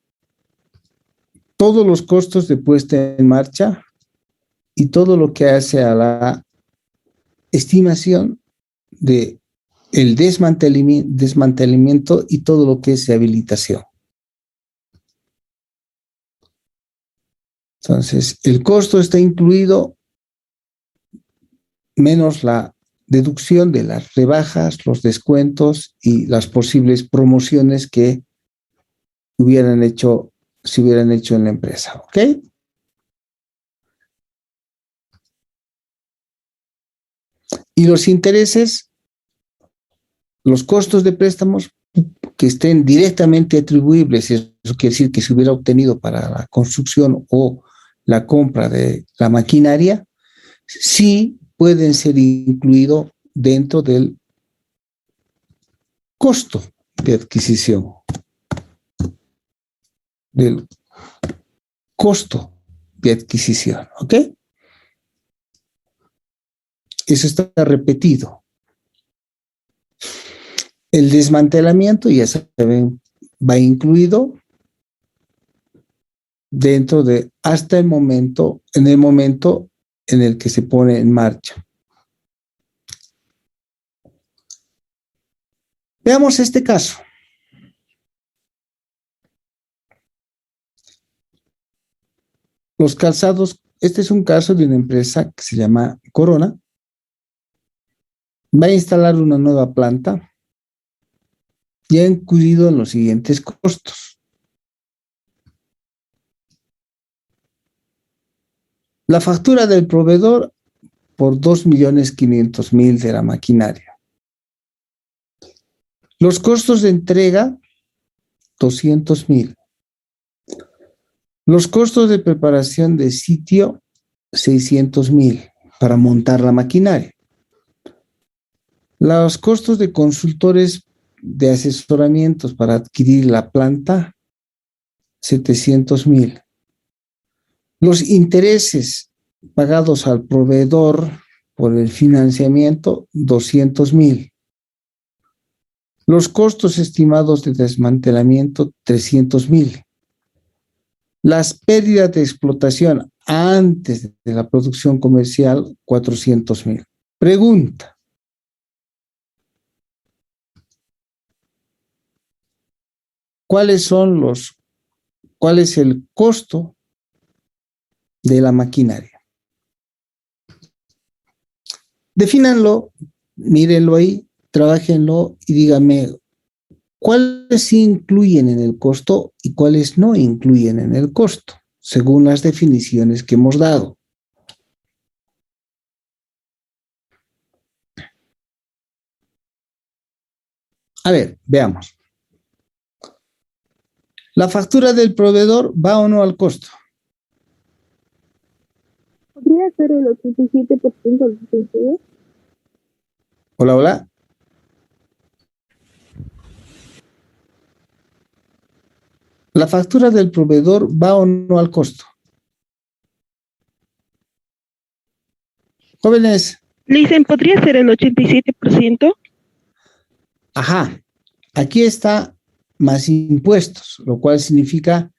todos los costos de puesta en marcha y todo lo que hace a la estimación de el desmantelamiento y todo lo que es rehabilitación. Entonces, el costo está incluido menos la deducción de las rebajas, los descuentos y las posibles promociones que se hubieran hecho en la empresa, ¿ok? Y los intereses, los costos de préstamos que estén directamente atribuibles, eso quiere decir que se hubiera obtenido para la construcción o la compra de la maquinaria, sí pueden ser incluidos dentro del costo de adquisición, del costo de adquisición, ¿ok? Eso está repetido. El desmantelamiento, ya saben, va incluido dentro de hasta el momento, en el que se pone en marcha. Veamos este caso. Los calzados, este es un caso de una empresa que se llama Corona. Va a instalar una nueva planta y ha incluido en los siguientes costos. La factura del proveedor por 2.500.000 de la maquinaria. Los costos de entrega, 200.000. Los costos de preparación de sitio, 600.000 para montar la maquinaria. Los costos de consultores de asesoramientos para adquirir la planta, 700.000. Los intereses pagados al proveedor por el financiamiento, 200.000. Los costos estimados de desmantelamiento, 300.000. Las pérdidas de explotación antes de la producción comercial, 400.000. Pregunta. ¿Cuál es el costo de la maquinaria? Defínanlo, mírenlo ahí, trabájenlo y díganme cuáles sí incluyen en el costo y cuáles no incluyen en el costo, según las definiciones que hemos dado. A ver, veamos. ¿La factura del proveedor va o no al costo? ¿Podría ser el 87% del sentido? Hola, hola. ¿La factura del proveedor va o no al costo? Jóvenes. Le dicen, ¿podría ser el 87%? Ajá. Aquí está más impuestos, lo cual significa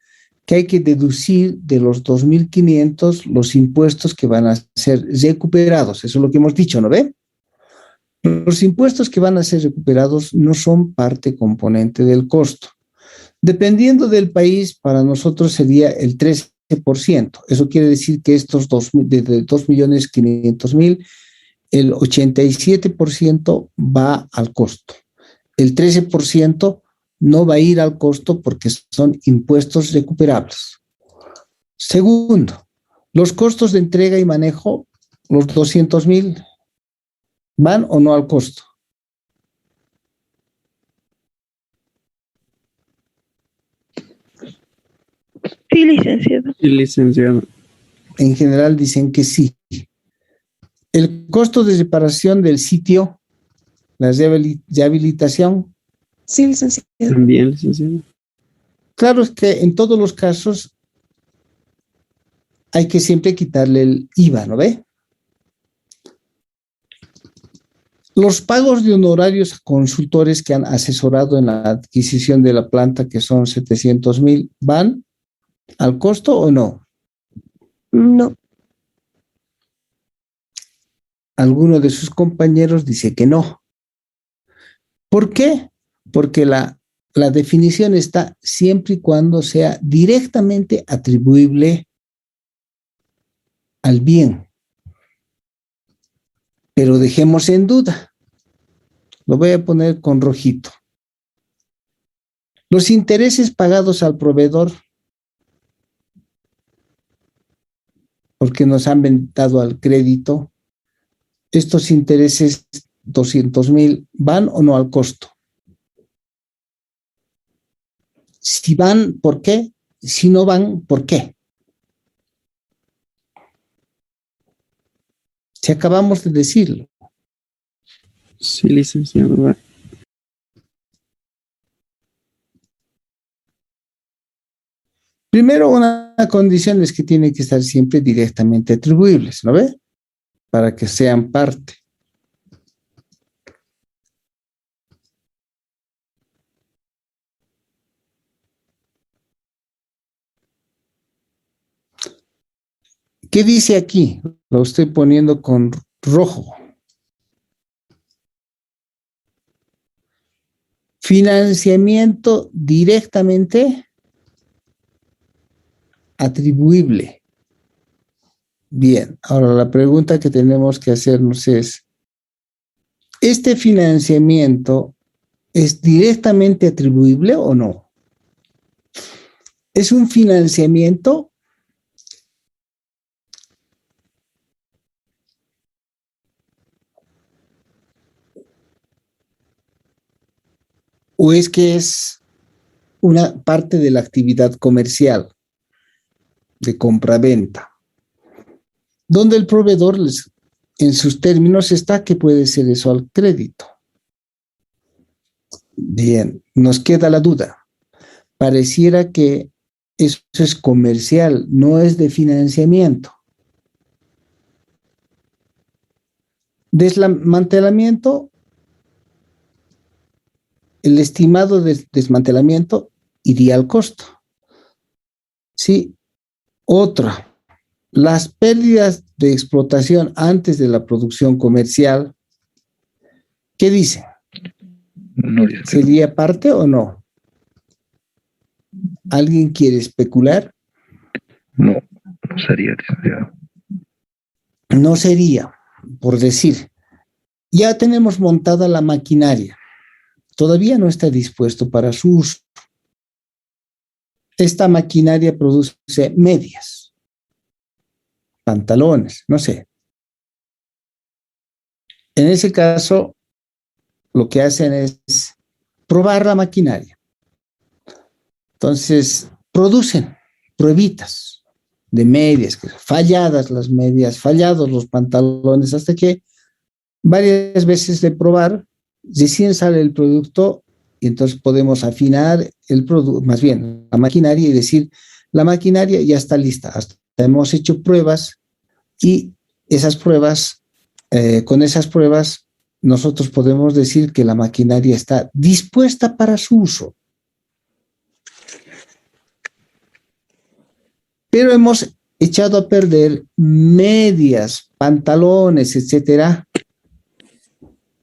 que hay que deducir de los 2.500 los impuestos que van a ser recuperados. Eso es lo que hemos dicho, ¿no ve? Los impuestos que van a ser recuperados no son parte componente del costo. Dependiendo del país, para nosotros sería el 13%. Eso quiere decir que estos de 2.500.000, el 87% va al costo. El 13% no va a ir al costo porque son impuestos recuperables. Segundo, los costos de entrega y manejo, los 200.000, ¿van o no al costo? Sí, licenciado. Sí, licenciado. En general dicen que sí. El costo de reparación del sitio, la rehabilitación. Sí, licenciado. También, licenciado. Claro, es que en todos los casos hay que siempre quitarle el IVA, ¿no ve? Los pagos de honorarios a consultores que han asesorado en la adquisición de la planta, que son 700.000, ¿van al costo o no? No. Alguno de sus compañeros dice que no. ¿Por qué? Porque la definición está siempre y cuando sea directamente atribuible al bien. Pero dejemos en duda. Lo voy a poner con rojito. Los intereses pagados al proveedor porque nos han dado al crédito, estos intereses 200.000, ¿van o no al costo? Si van, ¿por qué? Si no van, ¿por qué? Si acabamos de decirlo. Sí, licenciado. Primero, una condición es que tienen que estar siempre directamente atribuibles, ¿no ve? Para que sean parte. ¿Qué dice aquí? Lo estoy poniendo con rojo. Financiamiento directamente atribuible. Bien, ahora la pregunta que tenemos que hacernos es, ¿este financiamiento es directamente atribuible o no? ¿Es un financiamiento o es que es una parte de la actividad comercial de compra-venta, donde el proveedor en sus términos está que puede ser eso al crédito? Bien, nos queda la duda. Pareciera que eso es comercial, no es de financiamiento. Desmantelamiento, el estimado de desmantelamiento iría al costo. Sí, otra, las pérdidas de explotación antes de la producción comercial, ¿qué dicen? No, ¿Sería parte o no? ¿Alguien quiere especular? no, no sería, licenciado. No sería, por decir, ya tenemos montada la maquinaria, todavía no está dispuesto para su uso. Esta maquinaria produce medias, pantalones, no sé. En ese caso, lo que hacen es probar la maquinaria. Entonces, producen pruebitas de medias, falladas las medias, fallados los pantalones, hasta que varias veces de probar, recién sale el producto y entonces podemos afinar el producto, más bien la maquinaria, y decir, la maquinaria ya está lista, hasta hemos hecho pruebas y esas pruebas, con esas pruebas nosotros podemos decir que la maquinaria está dispuesta para su uso. Pero hemos echado a perder medias, pantalones, etcétera,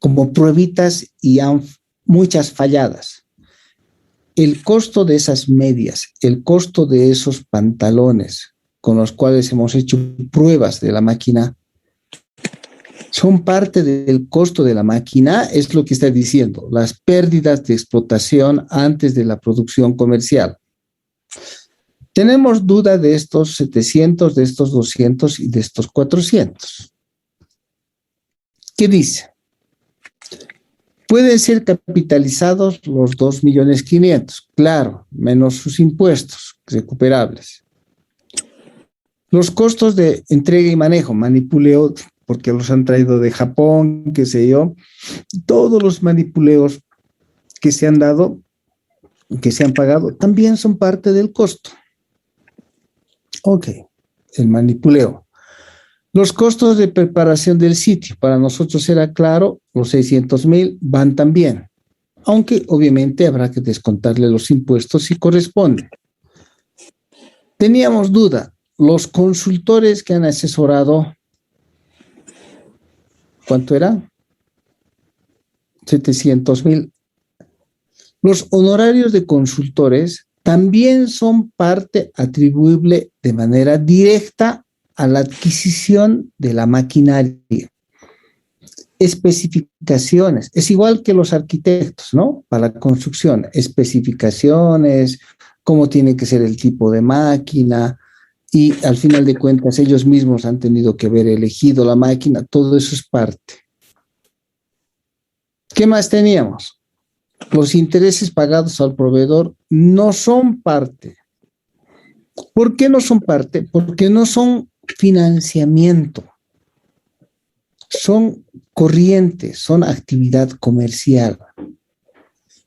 como pruebitas y muchas falladas. El costo de esas medias, el costo de esos pantalones con los cuales hemos hecho pruebas de la máquina, son parte del costo de la máquina, es lo que está diciendo, las pérdidas de explotación antes de la producción comercial. Tenemos duda de estos 700, de estos 200 y de estos 400. ¿Qué dice? Pueden ser capitalizados los 2.500.000, claro, menos sus impuestos recuperables. Los costos de entrega y manejo, manipuleo, porque los han traído de Japón, qué sé yo, todos los manipuleos que se han dado, que se han pagado, también son parte del costo. Ok, el manipuleo. Los costos de preparación del sitio, para nosotros era claro, los 600.000 van también, aunque obviamente habrá que descontarle los impuestos si corresponde. Teníamos duda, los consultores que han asesorado, ¿cuánto era? 700.000. Los honorarios de consultores también son parte atribuible de manera directa a la adquisición de la maquinaria. Especificaciones, es igual que los arquitectos, ¿no? Para la construcción, especificaciones, cómo tiene que ser el tipo de máquina, y al final de cuentas ellos mismos han tenido que haber elegido la máquina, todo eso es parte. ¿Qué más teníamos? Los intereses pagados al proveedor no son parte. ¿Por qué no son parte? Porque no son financiamiento, son corrientes, son actividad comercial.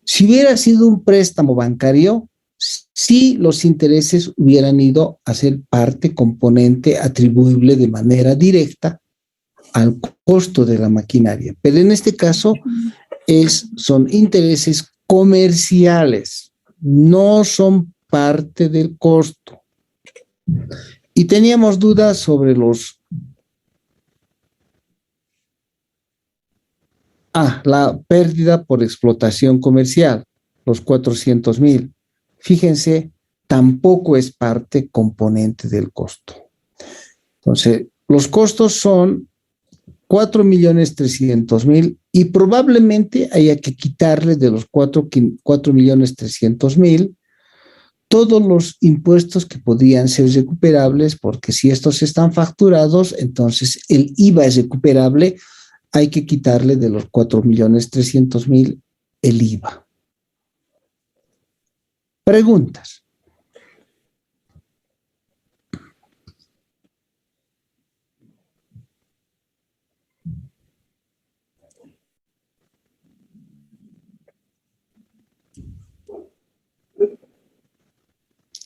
Si hubiera sido un préstamo bancario, sí los intereses hubieran ido a ser parte, componente atribuible de manera directa al costo de la maquinaria. Pero en este caso son intereses comerciales, no son parte del costo. Y teníamos dudas sobre la pérdida por explotación comercial, los 400.000. Fíjense, tampoco es parte componente del costo. Entonces, los costos son 4.300.000 y probablemente haya que quitarle de los 4.300.000 todos los impuestos que podrían ser recuperables, porque si estos están facturados, entonces el IVA es recuperable, hay que quitarle de los 4.300.000 el IVA. Preguntas.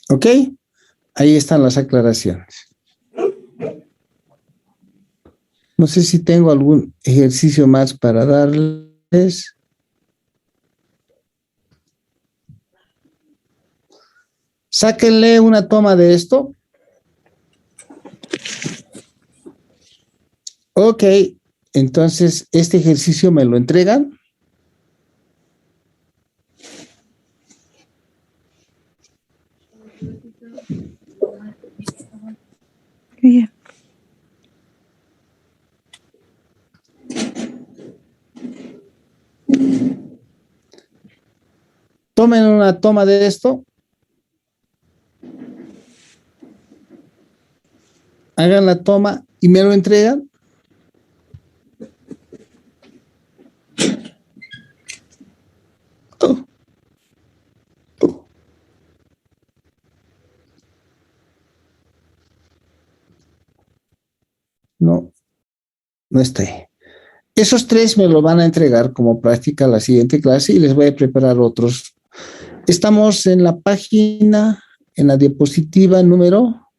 ¿Ok? Ahí están las aclaraciones. No sé si tengo algún ejercicio más para darles. Sáquenle una toma de esto. Ok, entonces este ejercicio me lo entregan. Yeah. Tomen una toma de esto. Hagan la toma y me lo entregan. No, no está ahí. Esos 3 me lo van a entregar como práctica la siguiente clase y les voy a preparar otros. Estamos en la página, en la diapositiva número.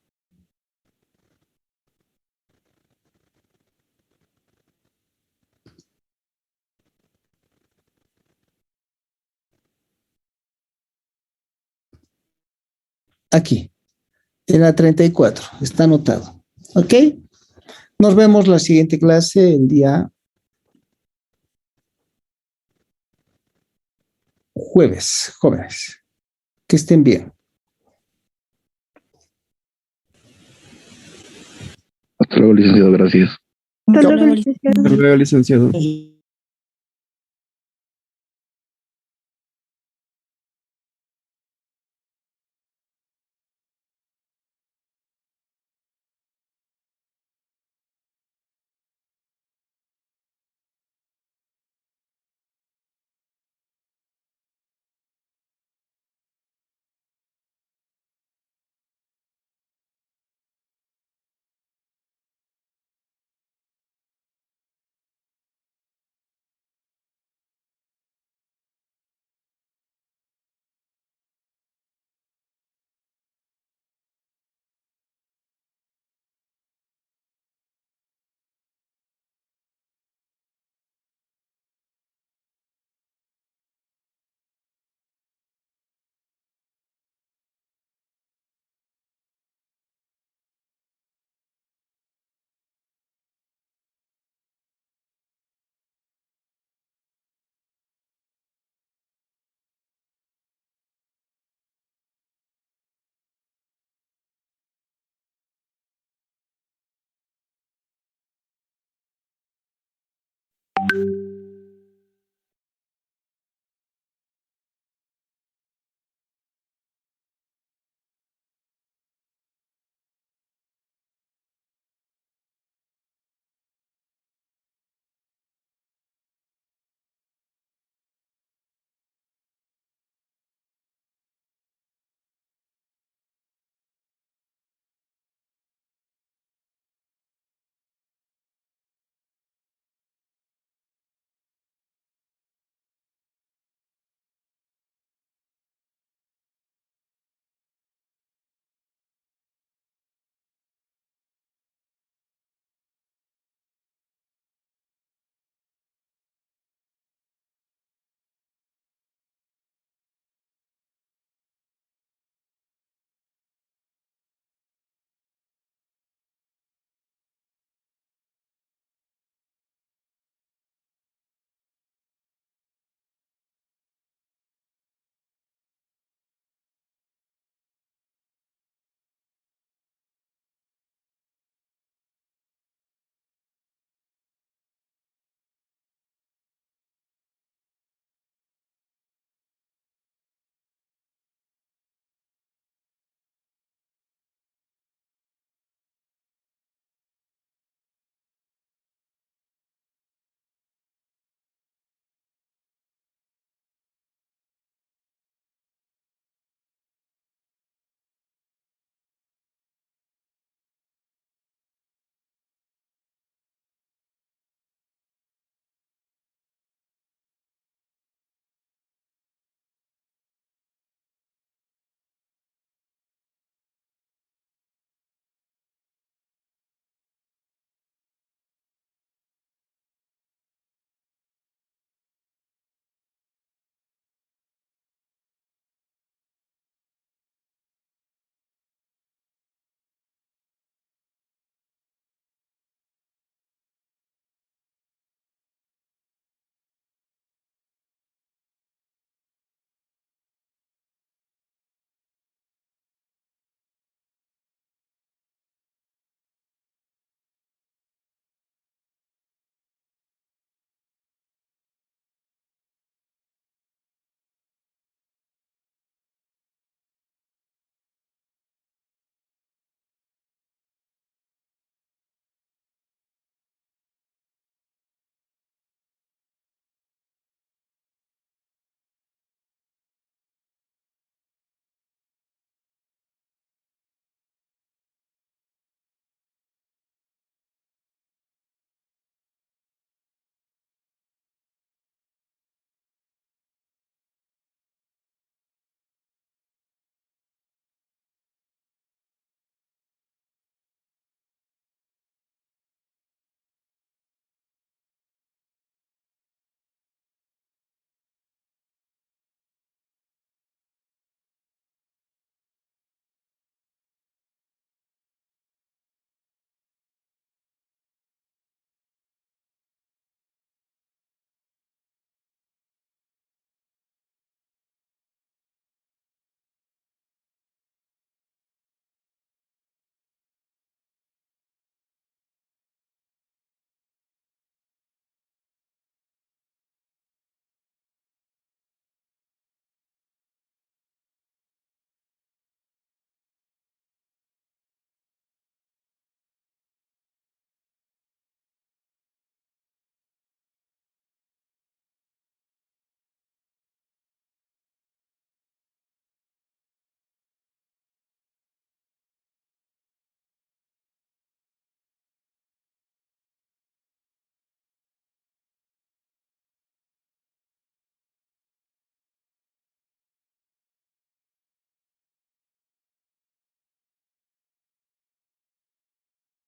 Aquí, en la 34, está anotado. ¿Ok? Nos vemos la siguiente clase el día jueves, jóvenes. Que estén bien. Hasta luego, licenciado, gracias. Hasta Hasta luego, luego, licenciado. Hasta luego, licenciado.